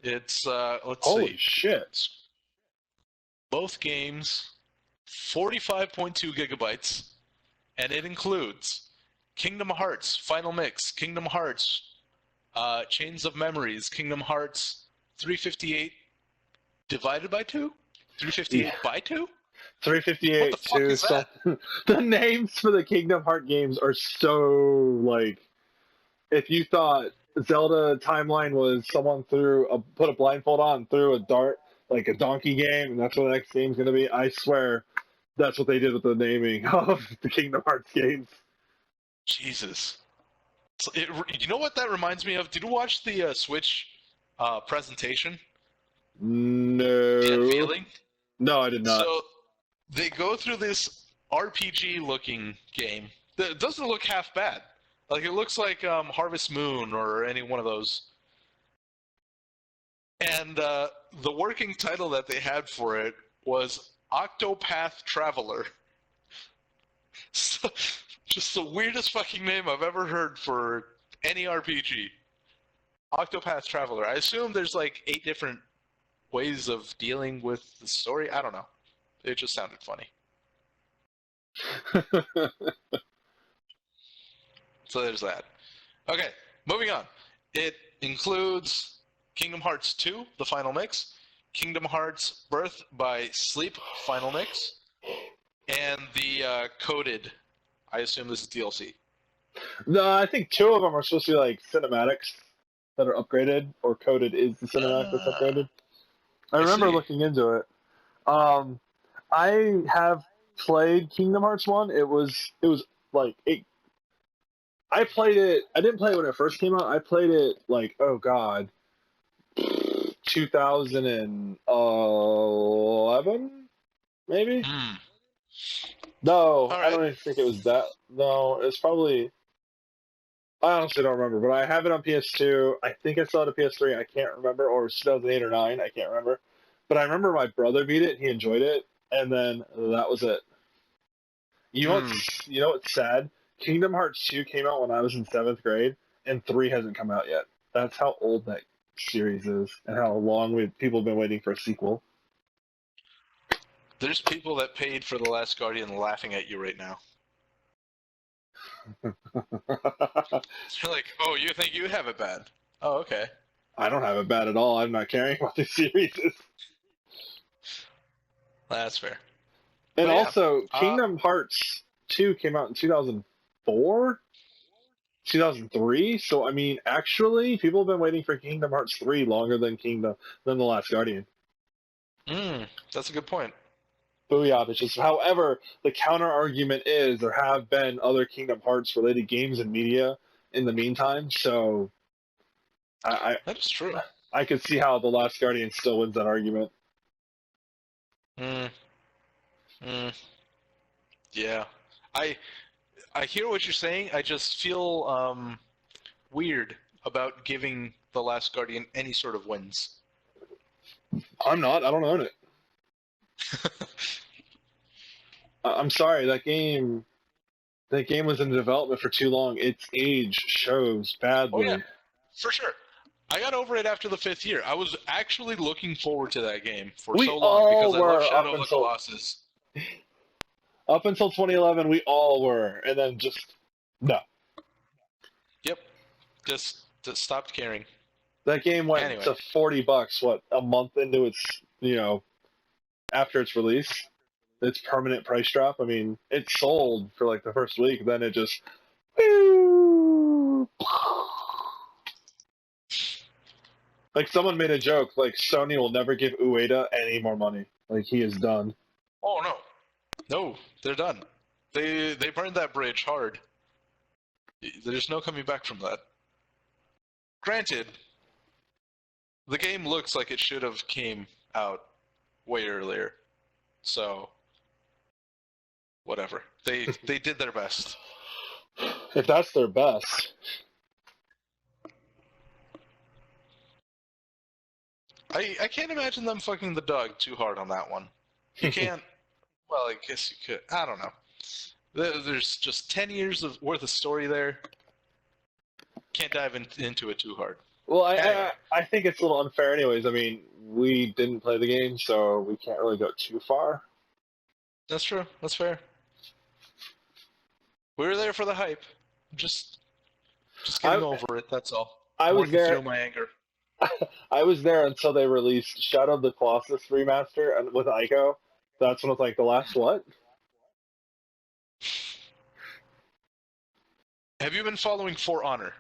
[SPEAKER 2] It's let's
[SPEAKER 1] Holy
[SPEAKER 2] see.
[SPEAKER 1] shit.
[SPEAKER 2] It's both games 45.2 gigabytes, and it includes Kingdom Hearts Final Mix, Kingdom Hearts Chains of Memories, Kingdom Hearts 358 divided by 2? 358
[SPEAKER 1] Yeah.
[SPEAKER 2] by 2? What
[SPEAKER 1] 358
[SPEAKER 2] the fuck is that?
[SPEAKER 1] The names for the Kingdom Heart games are so like, if you thought Zelda Timeline was someone put a blindfold on, threw a dart like a donkey game, and that's what the next game's gonna be, I swear that's what they did with the naming of the Kingdom Hearts games.
[SPEAKER 2] Jesus. You know what that reminds me of? Did you watch the Switch presentation? The
[SPEAKER 1] No,
[SPEAKER 2] unveiling?
[SPEAKER 1] no, I did not.
[SPEAKER 2] So they go through this RPG looking game that doesn't look half bad. Like it looks like Harvest Moon or any one of those. And the working title that they had for it was Octopath Traveler. So, just the weirdest fucking name I've ever heard for any RPG. Octopath Traveler. I assume there's like 8 different ways of dealing with the story. I don't know. It just sounded funny. So there's that. Okay, moving on. It includes Kingdom Hearts 2, the final mix, Kingdom Hearts Birth by Sleep, final mix, and the coded, I assume this is DLC.
[SPEAKER 1] No, I think 2 of them are supposed to be like cinematics that are upgraded, or coded is the cinematic that's upgraded. I remember looking into it. I have played Kingdom Hearts 1. It was like it. I played it. I didn't play it when it first came out. I played it like, oh god, 2011 maybe. No,
[SPEAKER 2] All right.
[SPEAKER 1] I don't even think it was that. No, it's probably. I honestly don't remember, but I have it on PS2. I think I saw it on PS3. I can't remember, or 2008 or 9. I can't remember. But I remember my brother beat it. He enjoyed it, and then that was it. You know what's sad? Kingdom Hearts 2 came out when I was in 7th grade, and 3 hasn't come out yet. That's how old that series is, and how long people have been waiting for a sequel.
[SPEAKER 2] There's people that paid for The Last Guardian laughing at you right now. They're like, oh, you think you have it bad? Oh, okay.
[SPEAKER 1] I don't have it bad at all. I'm not caring about this series.
[SPEAKER 2] That's fair.
[SPEAKER 1] And also, Kingdom Hearts 2 came out in 2004? 2003? So, I mean, actually, people have been waiting for Kingdom Hearts 3 longer than The Last Guardian.
[SPEAKER 2] That's a good point.
[SPEAKER 1] Booyah, bitches. However, the counter argument is there have been other Kingdom Hearts related games and media in the meantime, so
[SPEAKER 2] That is true.
[SPEAKER 1] I could see how The Last Guardian still wins that argument.
[SPEAKER 2] Yeah. I hear what you're saying. I just feel weird about giving The Last Guardian any sort of wins.
[SPEAKER 1] I'm not. I don't own it. I'm sorry. That game was in development for too long. Its age shows badly.
[SPEAKER 2] Oh, yeah. For sure. I got over it after the 5th year. I was actually looking forward to that game for so long because I love Shadow of the Colossus.
[SPEAKER 1] Up until 2011, we all were, and then just no.
[SPEAKER 2] Yep, just stopped caring.
[SPEAKER 1] That game went to $40. What, a month into its after its release, its permanent price drop. I mean, it sold for like the first week, then it just. Like someone made a joke, like Sony will never give Ueda any more money. Like he is done.
[SPEAKER 2] Oh no, they're done. They burned that bridge hard. There's no coming back from that. Granted, the game looks like it should have came out way earlier. So, whatever. They did their best.
[SPEAKER 1] If that's their best.
[SPEAKER 2] I can't imagine them fucking the dog too hard on that one. You can't. Well, I guess you could. I don't know. There's just 10 years worth of story there. Can't dive into it too hard.
[SPEAKER 1] Well, anyway. I think it's a little unfair anyways. I mean, we didn't play the game, so we can't really go too far.
[SPEAKER 2] That's true. That's fair. We were there for the hype. Just getting over it, that's all.
[SPEAKER 1] I was there.
[SPEAKER 2] Through my anger.
[SPEAKER 1] I was there until they released Shadow of the Colossus remaster and with Ico. That's when it's like the last what?
[SPEAKER 2] Have you been following For Honor?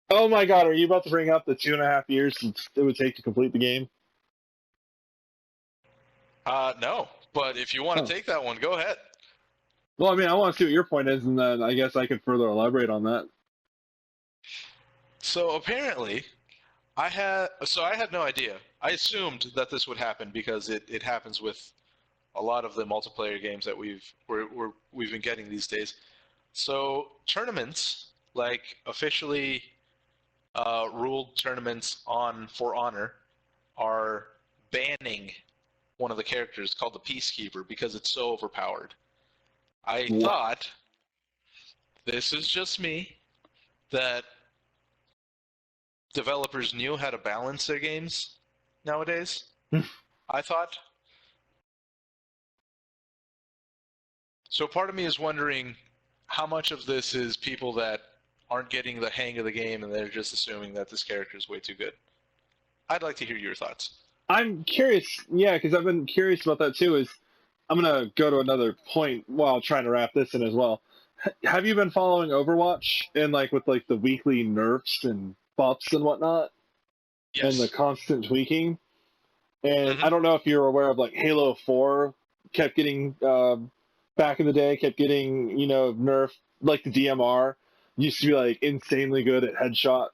[SPEAKER 1] Oh my god, are you about to bring up the 2.5 years it would take to complete the game?
[SPEAKER 2] No. But if you want to take that one, go ahead.
[SPEAKER 1] Well, I mean, I want to see what your point is, and then I guess I could further elaborate on that.
[SPEAKER 2] So apparently, I had no idea. I assumed that this would happen because it happens with a lot of the multiplayer games that we've been getting these days. So tournaments, like officially ruled tournaments on For Honor, are banning one of the characters called the Peacekeeper because it's so overpowered. I thought, this is just me, that developers knew how to balance their games nowadays. I thought. So part of me is wondering how much of this is people that aren't getting the hang of the game and they're just assuming that this character is way too good. I'd like to hear your thoughts.
[SPEAKER 1] I'm curious, yeah, because I've been curious about that too. I'm gonna go to another point while trying to wrap this in as well. Have you been following Overwatch and with the weekly nerfs and buffs and whatnot, and the
[SPEAKER 2] Yes.
[SPEAKER 1] constant tweaking? And
[SPEAKER 2] Mm-hmm.
[SPEAKER 1] I don't know if you're aware of Halo 4 kept getting back in the day kept getting nerfed. Like the DMR used to be insanely good at headshots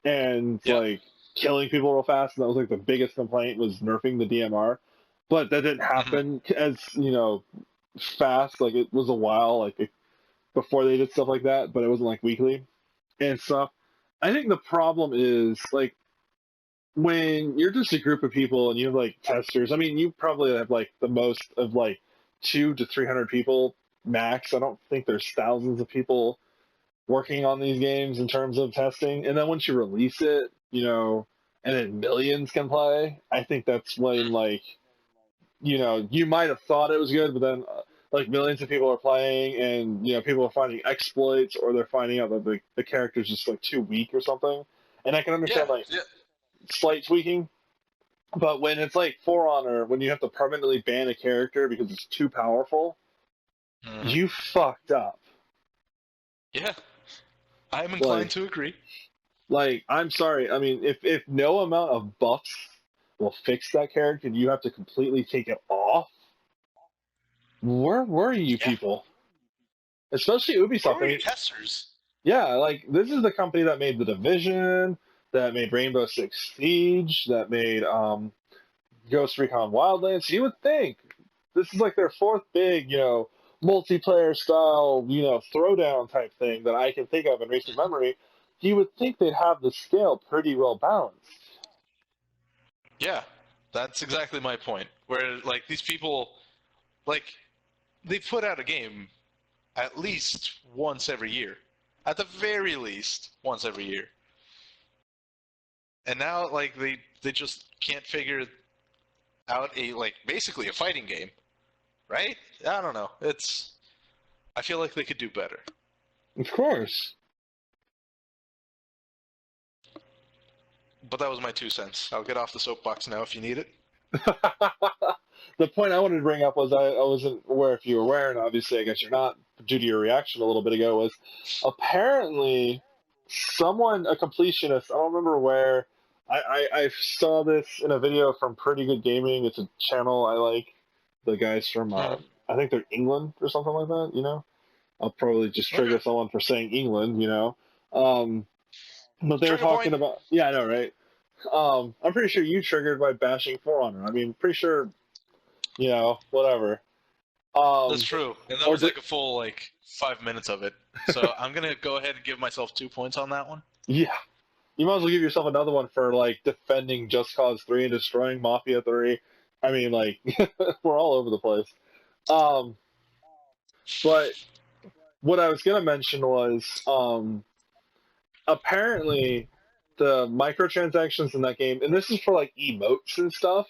[SPEAKER 1] and
[SPEAKER 2] Yeah.
[SPEAKER 1] killing people real fast, and that was the biggest complaint was nerfing the DMR. But that didn't
[SPEAKER 2] Mm-hmm.
[SPEAKER 1] happen as fast. It was a while before they did stuff like that, but it wasn't weekly and stuff. I think the problem is when you're just a group of people and you have testers. I mean, you probably have the most of 200 to 300 people max. I don't think there's thousands of people working on these games in terms of testing. And then once you release it, and then millions can play, I think that's when you might have thought it was good, but then millions of people are playing, and people are finding exploits, or they're finding out that the character's just too weak or something. And I can understand slight tweaking, but when it's For Honor, when you have to permanently ban a character because it's too powerful, you fucked up.
[SPEAKER 2] Yeah, I'm inclined to agree.
[SPEAKER 1] I'm sorry. I mean, if no amount of buffs will fix that character, and you have to completely take it off, where were you people? Especially Ubisoft.
[SPEAKER 2] Where were your testers?
[SPEAKER 1] Yeah, this is the company that made The Division, that made Rainbow Six Siege, that made Ghost Recon Wildlands. You would think this is their fourth big, multiplayer style, throwdown type thing that I can think of in recent memory. You would think they'd have the scale pretty well balanced.
[SPEAKER 2] Yeah, that's exactly my point. Where these people, they put out a game at least once every year, at the very least once every year, and now they just can't figure out a basically a fighting game, right? I don't know. I feel like they could do better.
[SPEAKER 1] Of course.
[SPEAKER 2] But that was my 2 cents. I'll get off the soapbox now if you need it.
[SPEAKER 1] The point I wanted to bring up was I wasn't aware if you were aware, and obviously I guess you're not, due to your reaction a little bit ago, was apparently someone, a completionist, I don't remember where, I saw this in a video from Pretty Good Gaming. It's a channel I like. The guys from, I think they're England or something like that, I'll probably just trigger someone for saying England, but they were talking about, yeah, I know, right? I'm pretty sure you triggered by bashing For Honor. I mean, pretty sure, whatever.
[SPEAKER 2] That's true. And that was a full 5 minutes of it. So I'm gonna go ahead and give myself 2 points on that one.
[SPEAKER 1] Yeah. You might as well give yourself another one for defending Just Cause 3 and destroying Mafia 3. I mean, we're all over the place. But what I was gonna mention was apparently the microtransactions in that game, and this is for emotes and stuff.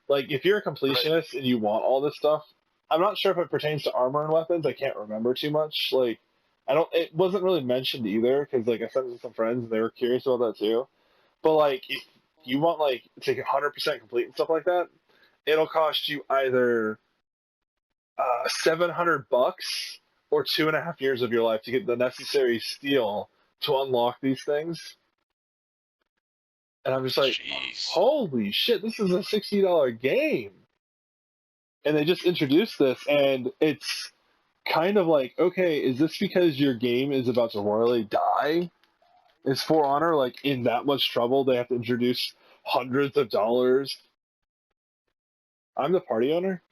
[SPEAKER 1] If you're a completionist and you want all this stuff, I'm not sure if it pertains to armor and weapons. I can't remember too much. I don't. It wasn't really mentioned either because I sent it to some friends and they were curious about that too. But if you want to 100% complete and stuff like that, it'll cost you either $700 or 2.5 years of your life to get the necessary steel to unlock these things. And I'm just
[SPEAKER 2] Jeez.
[SPEAKER 1] Holy shit, this is a $60 game. And they just introduced this, and it's kind of okay, is this because your game is about to royally die? Is For Honor in that much trouble they have to introduce hundreds of dollars? I'm the party owner?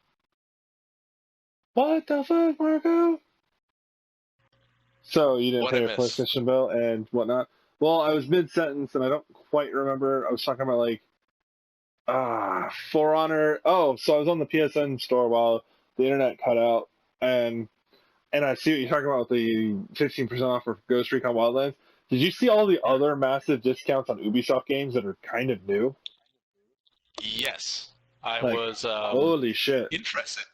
[SPEAKER 1] What the fuck, Marco? So you didn't pay your PlayStation bill and whatnot? Well, I was mid-sentence, and I don't quite remember. I was talking about, For Honor. Oh, so I was on the PSN store while the internet cut out, and I see what you're talking about with the 15% off for Ghost Recon Wildlands. Did you see all the other massive discounts on Ubisoft games that are kind of new?
[SPEAKER 2] Yes. I was
[SPEAKER 1] holy shit.
[SPEAKER 2] interested.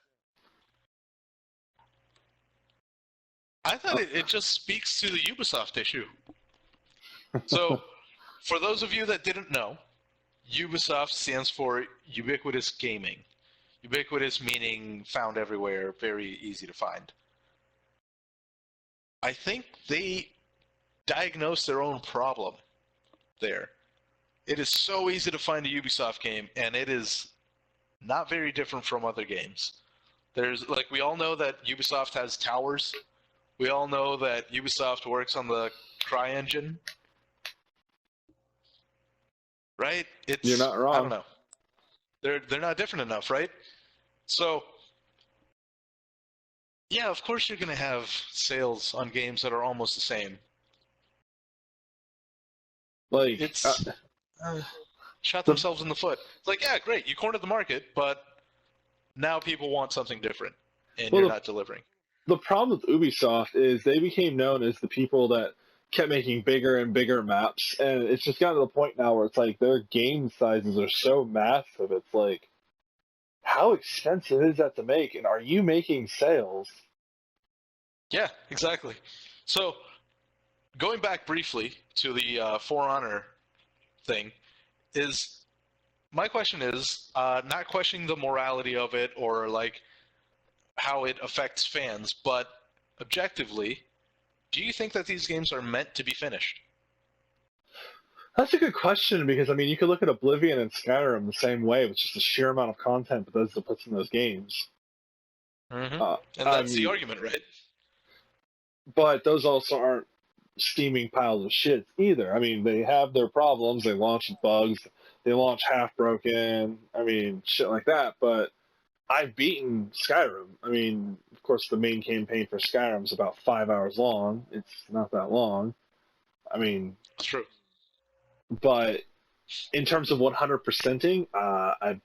[SPEAKER 2] I thought it just speaks to the Ubisoft issue. So, for those of you that didn't know, Ubisoft stands for ubiquitous gaming. Ubiquitous meaning found everywhere, very easy to find. I think they diagnosed their own problem there. It is so easy to find a Ubisoft game, and it is not very different from other games. There's, like, we all know that Ubisoft has towers. We all know that Ubisoft works on the CryEngine. Right?
[SPEAKER 1] You're not wrong.
[SPEAKER 2] I don't know. They're not different enough, right? So, yeah, of course you're going to have sales on games that are almost the same.
[SPEAKER 1] Like,
[SPEAKER 2] It's shot themselves in the foot. It's like, yeah, great, you cornered the market, but now people want something different, and you're not delivering.
[SPEAKER 1] The problem with Ubisoft is they became known as the people that kept making bigger and bigger maps, and it's just gotten to the point now where it's like their game sizes are so massive. It's like, how expensive is that to make, and are you making sales?
[SPEAKER 2] Yeah, exactly. So, going back briefly to the For Honor thing, my question is not questioning the morality of it or like how it affects fans, but objectively, do you think that these games are meant to be finished?
[SPEAKER 1] That's a good question, because I mean, you could look at Oblivion and Skyrim the same way, with just the sheer amount of content Bethesda puts in those games.
[SPEAKER 2] Mm-hmm. And that's the argument, right?
[SPEAKER 1] But those also aren't steaming piles of shit either. I mean, they have their problems. They launch with bugs. They launch half broken. I mean, shit like that. But I've beaten Skyrim. I mean, of course, the main campaign for Skyrim is about 5 hours long. It's not that long. I mean,
[SPEAKER 2] That's true.
[SPEAKER 1] But in terms of 100%ing, I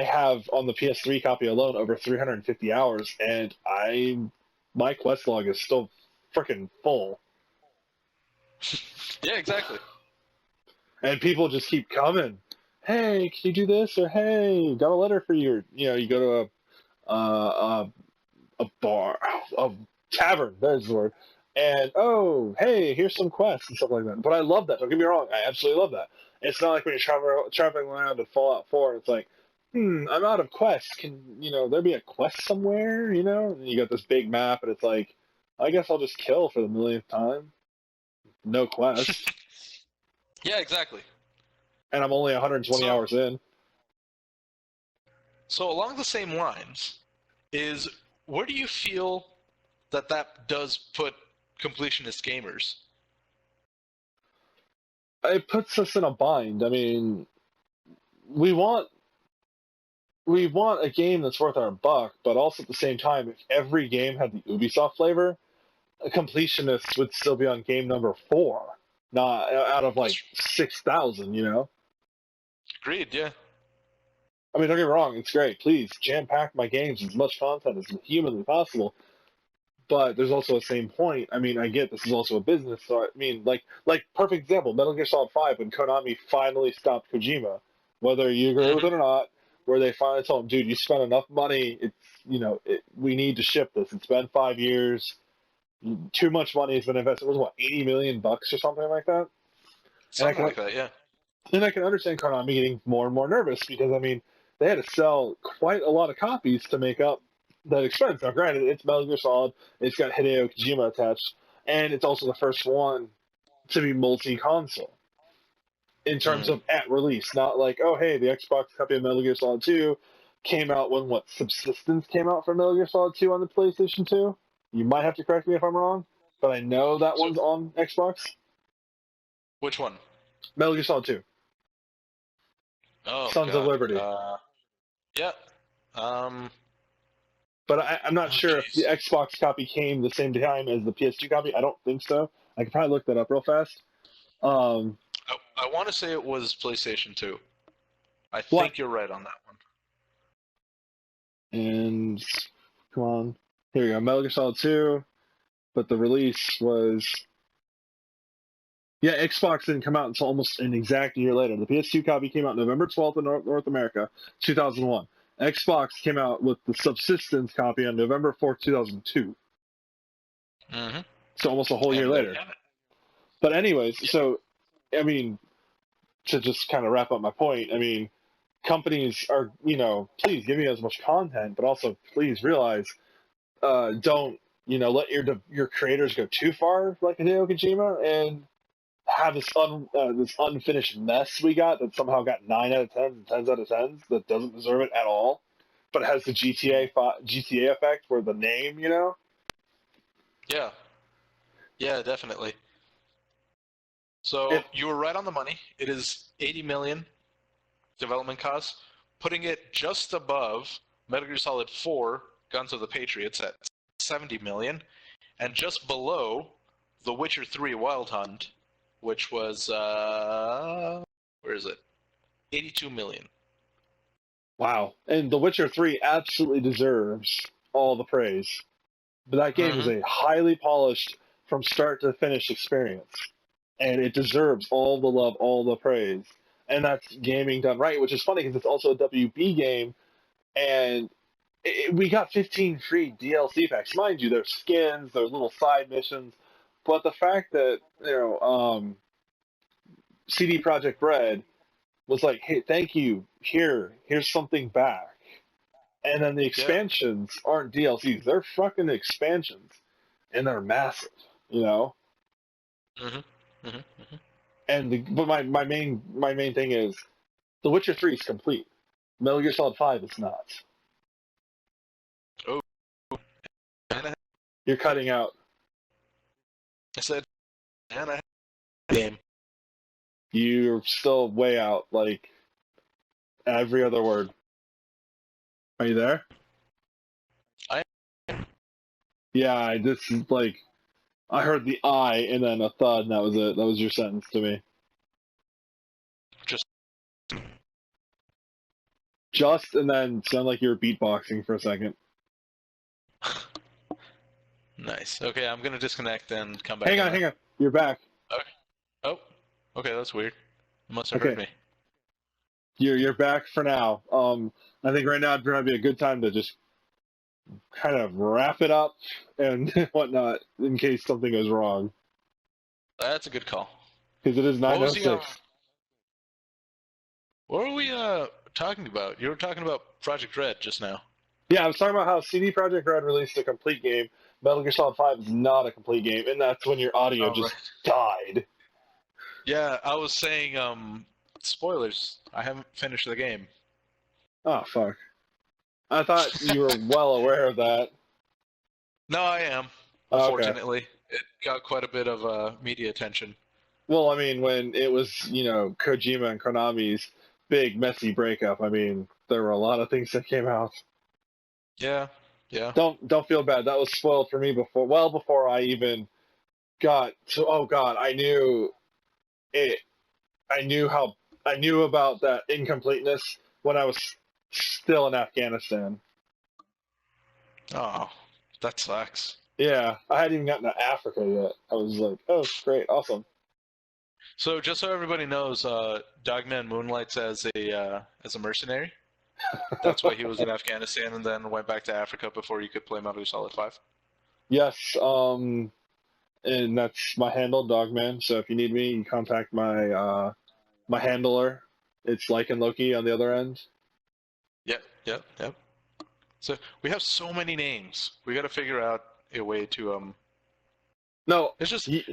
[SPEAKER 1] have on the PS3 copy alone over 350 hours, and my quest log is still freaking full.
[SPEAKER 2] Yeah, exactly.
[SPEAKER 1] And people just keep coming. Hey, can you do this? Or hey, got a letter for you. Or, you go to a bar, a tavern. There's the word. And oh, hey, here's some quests and stuff like that. But I love that. Don't get me wrong. I absolutely love that. It's not like when you're traveling around in Fallout 4, it's like, I'm out of quests. Can there be a quest somewhere? And you got this big map, and it's like, I guess I'll just kill for the millionth time. No quest.
[SPEAKER 2] Yeah, exactly.
[SPEAKER 1] And I'm only 120 hours in.
[SPEAKER 2] So along the same lines, where do you feel that does put completionist gamers?
[SPEAKER 1] It puts us in a bind. I mean, we want a game that's worth our buck, but also at the same time, if every game had the Ubisoft flavor, a completionist would still be on game number 4, not out of like 6,000.
[SPEAKER 2] Agreed. Yeah.
[SPEAKER 1] I mean, don't get me wrong, it's great. Please jam pack my games as much content as humanly possible. But there's also a same point. I mean, I get this is also a business, so I mean, like perfect example, Metal Gear Solid 5, when Konami finally stopped Kojima, whether you agree with it or not, where they finally told him, dude, you spent enough money. It's we need to ship this. It's been 5 years. Too much money has been invested. It was what, $80 million or something like that?
[SPEAKER 2] Something like that, yeah.
[SPEAKER 1] And I can understand Konami getting more and more nervous, because I mean, they had to sell quite a lot of copies to make up that expense. Now, granted, it's Metal Gear Solid, it's got Hideo Kojima attached, and it's also the first one to be multi-console in terms of at release. Not like, oh, hey, the Xbox copy of Metal Gear Solid 2 came out when Subsistence came out for Metal Gear Solid 2 on the PlayStation 2. You might have to correct me if I'm wrong, but I know that one's on Xbox.
[SPEAKER 2] Which one?
[SPEAKER 1] Metal Gear Solid 2.
[SPEAKER 2] Oh,
[SPEAKER 1] Sons of Liberty.
[SPEAKER 2] Yeah.
[SPEAKER 1] But I'm not sure if the Xbox copy came the same time as the PS2 copy. I don't think so. I could probably look that up real fast.
[SPEAKER 2] I want to say it was PlayStation 2. I think you're right on that one.
[SPEAKER 1] And come on. Here we go. Metal Gear Solid 2. But the release was... Yeah, Xbox didn't come out until almost an exact year later. The PS2 copy came out November 12th in North America, 2001. Xbox came out with the Subsistence copy on November 4th, 2002.
[SPEAKER 2] Mm-hmm.
[SPEAKER 1] So almost a whole year
[SPEAKER 2] And there
[SPEAKER 1] later.
[SPEAKER 2] you have it.
[SPEAKER 1] But anyways,
[SPEAKER 2] Yep.
[SPEAKER 1] so I mean, to just kind of wrap up my point, I mean, companies are, please give me as much content, but also please realize, don't, let your creators go too far, like Hideo Kojima, and have this unfinished mess we got that somehow got 9 out of 10 and 10s out of 10s that doesn't deserve it at all, but has the GTA effect for the name,
[SPEAKER 2] Yeah. Yeah, definitely. So
[SPEAKER 1] It,
[SPEAKER 2] you were right on the money. It is 80 million development costs, putting it just above Metal Gear Solid 4: Guns of the Patriots at 70 million, and just below The Witcher 3: Wild Hunt, which was where is it? 82 million.
[SPEAKER 1] wow. And The Witcher 3 absolutely deserves all the praise. But that game is a highly polished, from start to finish experience. And it deserves all the love, all the praise. And that's gaming done right, which is funny because it's also a WB game. And we got 15 free DLC packs. Mind you, there's skins, there's little side missions. But the fact that, CD Projekt Red was like, hey, thank you, here's something back. And then the expansions aren't DLCs; they're fucking expansions, and they're massive, And but my main thing is, The Witcher 3 is complete. Metal Gear Solid 5 is not.
[SPEAKER 2] Oh.
[SPEAKER 1] You're cutting out.
[SPEAKER 2] I said, and I had a game.
[SPEAKER 1] You're still way out, like every other word. Are you there?
[SPEAKER 2] I
[SPEAKER 1] Yeah, I just like I heard the I and then a thud, and that was it. That was your sentence to me. Just and then sound like you were beatboxing for a second.
[SPEAKER 2] Nice. Okay, I'm gonna disconnect and come back.
[SPEAKER 1] Hang on. You're back.
[SPEAKER 2] Okay. Oh. Okay, that's weird. You must have
[SPEAKER 1] Okay.
[SPEAKER 2] heard me.
[SPEAKER 1] You're back for now. I think right now would probably be a good time to just kind of wrap it up and whatnot in case something goes wrong.
[SPEAKER 2] That's a good call.
[SPEAKER 1] Because it is
[SPEAKER 2] What was
[SPEAKER 1] 9:06.
[SPEAKER 2] What were we talking about? You were talking about Project Red just now.
[SPEAKER 1] Yeah, I was talking about how CD Projekt Red released a complete game. Metal Gear Solid 5 is not a complete game, and that's when your audio just died.
[SPEAKER 2] Yeah, I was saying, spoilers. I haven't finished the game.
[SPEAKER 1] Oh, fuck. I thought you were well aware of that.
[SPEAKER 2] No, I am.
[SPEAKER 1] Okay.
[SPEAKER 2] Unfortunately, it got quite a bit of media attention.
[SPEAKER 1] Well, I mean, when it was, Kojima and Konami's big, messy breakup, I mean, there were a lot of things that came out.
[SPEAKER 2] Yeah.
[SPEAKER 1] Don't feel bad. That was spoiled for me before I even got to. Oh God, I knew it. I knew about that incompleteness when I was still in Afghanistan.
[SPEAKER 2] Oh, that sucks.
[SPEAKER 1] Yeah, I hadn't even gotten to Africa yet. I was like, oh, great, awesome.
[SPEAKER 2] So, just so everybody knows, Dogman moonlights as a mercenary. That's why he was in Afghanistan and then went back to Africa before you could play Metal Gear Solid 5.
[SPEAKER 1] Yes, and that's my handle, Dogman. So if you need me, you can contact my my handler. It's Lycan Loki on the other end.
[SPEAKER 2] Yep. So we have so many names. We got to figure out a way to
[SPEAKER 1] No,
[SPEAKER 2] It's just
[SPEAKER 1] you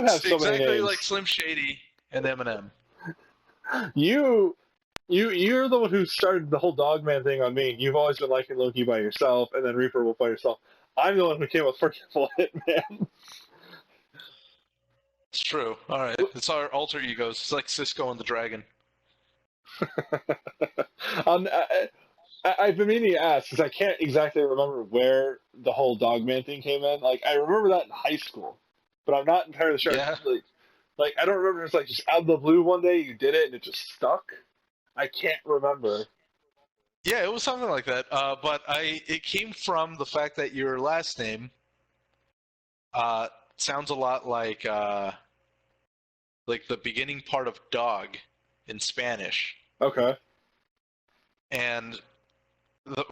[SPEAKER 1] have so many
[SPEAKER 2] exactly
[SPEAKER 1] names.
[SPEAKER 2] like Slim Shady and Eminem.
[SPEAKER 1] You're the one who started the whole Dogman thing on me. You've always been liking Loki by yourself, and then Reaper Wolf by yourself. I'm the one who came up with Forgetful Hitman.
[SPEAKER 2] It's true. All right, it's our alter egos. It's like Cisco and the Dragon.
[SPEAKER 1] I've been meaning to ask because I can't exactly remember where the whole Dogman thing came in. Like I remember that in high school, but I'm not entirely sure.
[SPEAKER 2] Yeah.
[SPEAKER 1] Like I don't remember. It's like just out of the blue one day you did it and it just stuck. I can't remember.
[SPEAKER 2] Yeah, it was something like that. But it came from the fact that your last name sounds a lot like the beginning part of dog in Spanish.
[SPEAKER 1] Okay.
[SPEAKER 2] And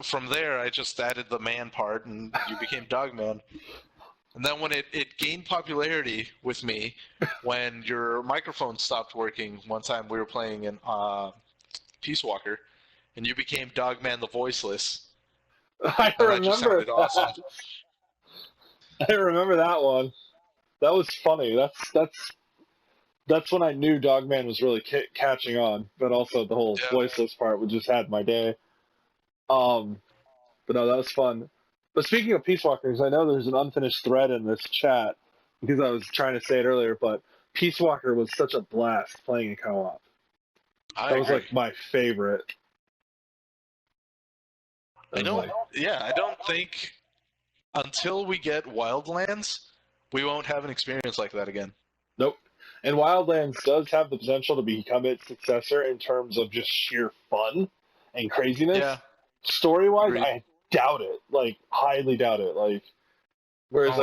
[SPEAKER 2] from there, I just added the man part, and you became Dogman. And then when it gained popularity with me, when your microphone stopped working one time we were playing in Peace Walker, and you became Dogman the Voiceless,
[SPEAKER 1] I
[SPEAKER 2] and that just
[SPEAKER 1] remember
[SPEAKER 2] sounded awesome.
[SPEAKER 1] I remember that one. That was funny. That's when I knew Dogman was really catching on, but also the whole voiceless part would just had my day. But no, that was fun. But speaking of Peace Walkers, I know there's an unfinished thread in this chat because I was trying to say it earlier, but Peace Walker was such a blast playing in co-op. That was like my favorite.
[SPEAKER 2] I don't think until we get Wildlands, we won't have an experience like that again.
[SPEAKER 1] Nope. And Wildlands does have the potential to become its successor in terms of just sheer fun and craziness.
[SPEAKER 2] Yeah.
[SPEAKER 1] Story-wise, I doubt it. Like, highly doubt it. Like, whereas,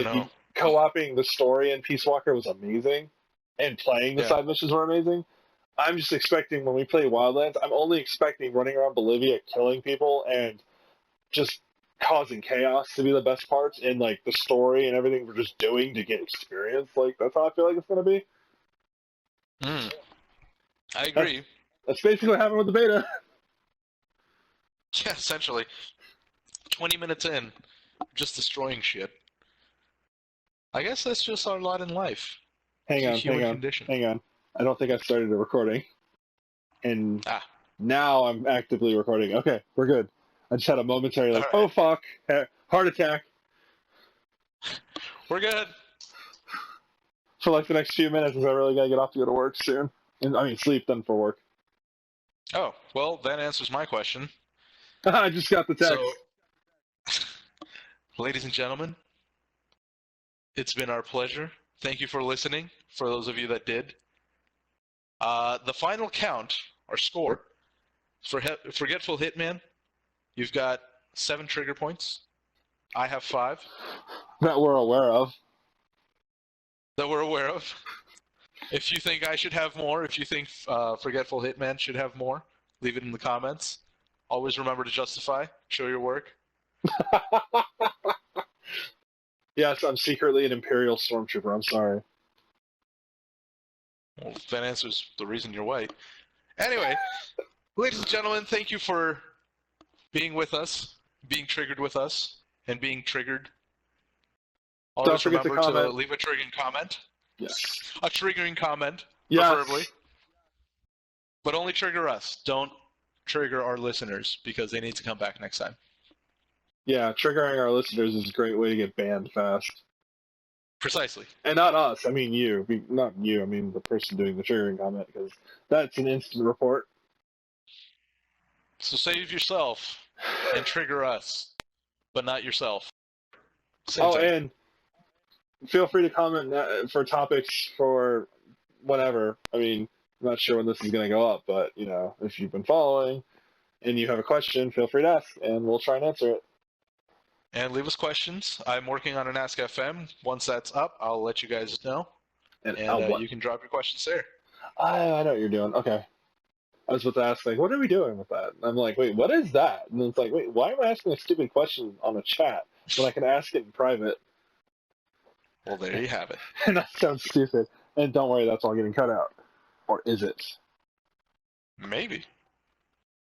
[SPEAKER 1] co-oping the story in Peace Walker was amazing, and playing the side missions were amazing. I'm just expecting, when we play Wildlands, I'm only expecting running around Bolivia, killing people, and just causing chaos to be the best parts, and, like, the story and everything we're just doing to get experience. Like, that's how I feel like it's going to be.
[SPEAKER 2] I agree.
[SPEAKER 1] That's basically what happened with the beta.
[SPEAKER 2] Yeah, essentially. 20 minutes in, just destroying shit. I guess that's just our lot in life.
[SPEAKER 1] Hang on. I don't think I started the recording. And now I'm actively recording. Okay, we're good. I just had a momentary oh fuck, heart attack.
[SPEAKER 2] We're good.
[SPEAKER 1] For like the next few minutes, because I really gotta get off to go to work soon. And I mean, sleep then for work.
[SPEAKER 2] Oh, well, that answers my question.
[SPEAKER 1] I just got the text.
[SPEAKER 2] So, ladies and gentlemen, it's been our pleasure. Thank you for listening, for those of you that did. The final count, or score, for Forgetful Hitman, you've got 7 trigger points. I have 5.
[SPEAKER 1] That we're aware of.
[SPEAKER 2] If you think I should have more, if you think Forgetful Hitman should have more, leave it in the comments. Always remember to justify. Show your work.
[SPEAKER 1] Yes, I'm secretly an Imperial Stormtrooper. I'm sorry.
[SPEAKER 2] Well, that answers the reason you're white. Anyway, ladies and gentlemen, thank you for being with us, being triggered with us, and being triggered. Always remember to leave a triggering comment.
[SPEAKER 1] Yes.
[SPEAKER 2] A triggering comment, preferably. But only trigger us. Don't trigger our listeners, because they need to come back next time. Yeah, triggering our listeners is a great way to get banned fast. Precisely. And not us. I mean you. Not you. I mean the person doing the triggering comment, because that's an instant report. So save yourself and trigger us, but not yourself. Same thing. And feel free to comment for topics for whatever. I mean, I'm not sure when this is going to go up, but, you know, if you've been following and you have a question, feel free to ask, and we'll try and answer it. And leave us questions. I'm working on an Ask FM. Once that's up, I'll let you guys know. And you can drop your questions there. I know what you're doing. Okay. I was about to ask, like, what are we doing with that? And I'm like, wait, what is that? And it's like, wait, why am I asking a stupid question on a chat when I can ask it in private? Well, there you have it. And that sounds stupid. And don't worry, that's all getting cut out. Or is it? Maybe.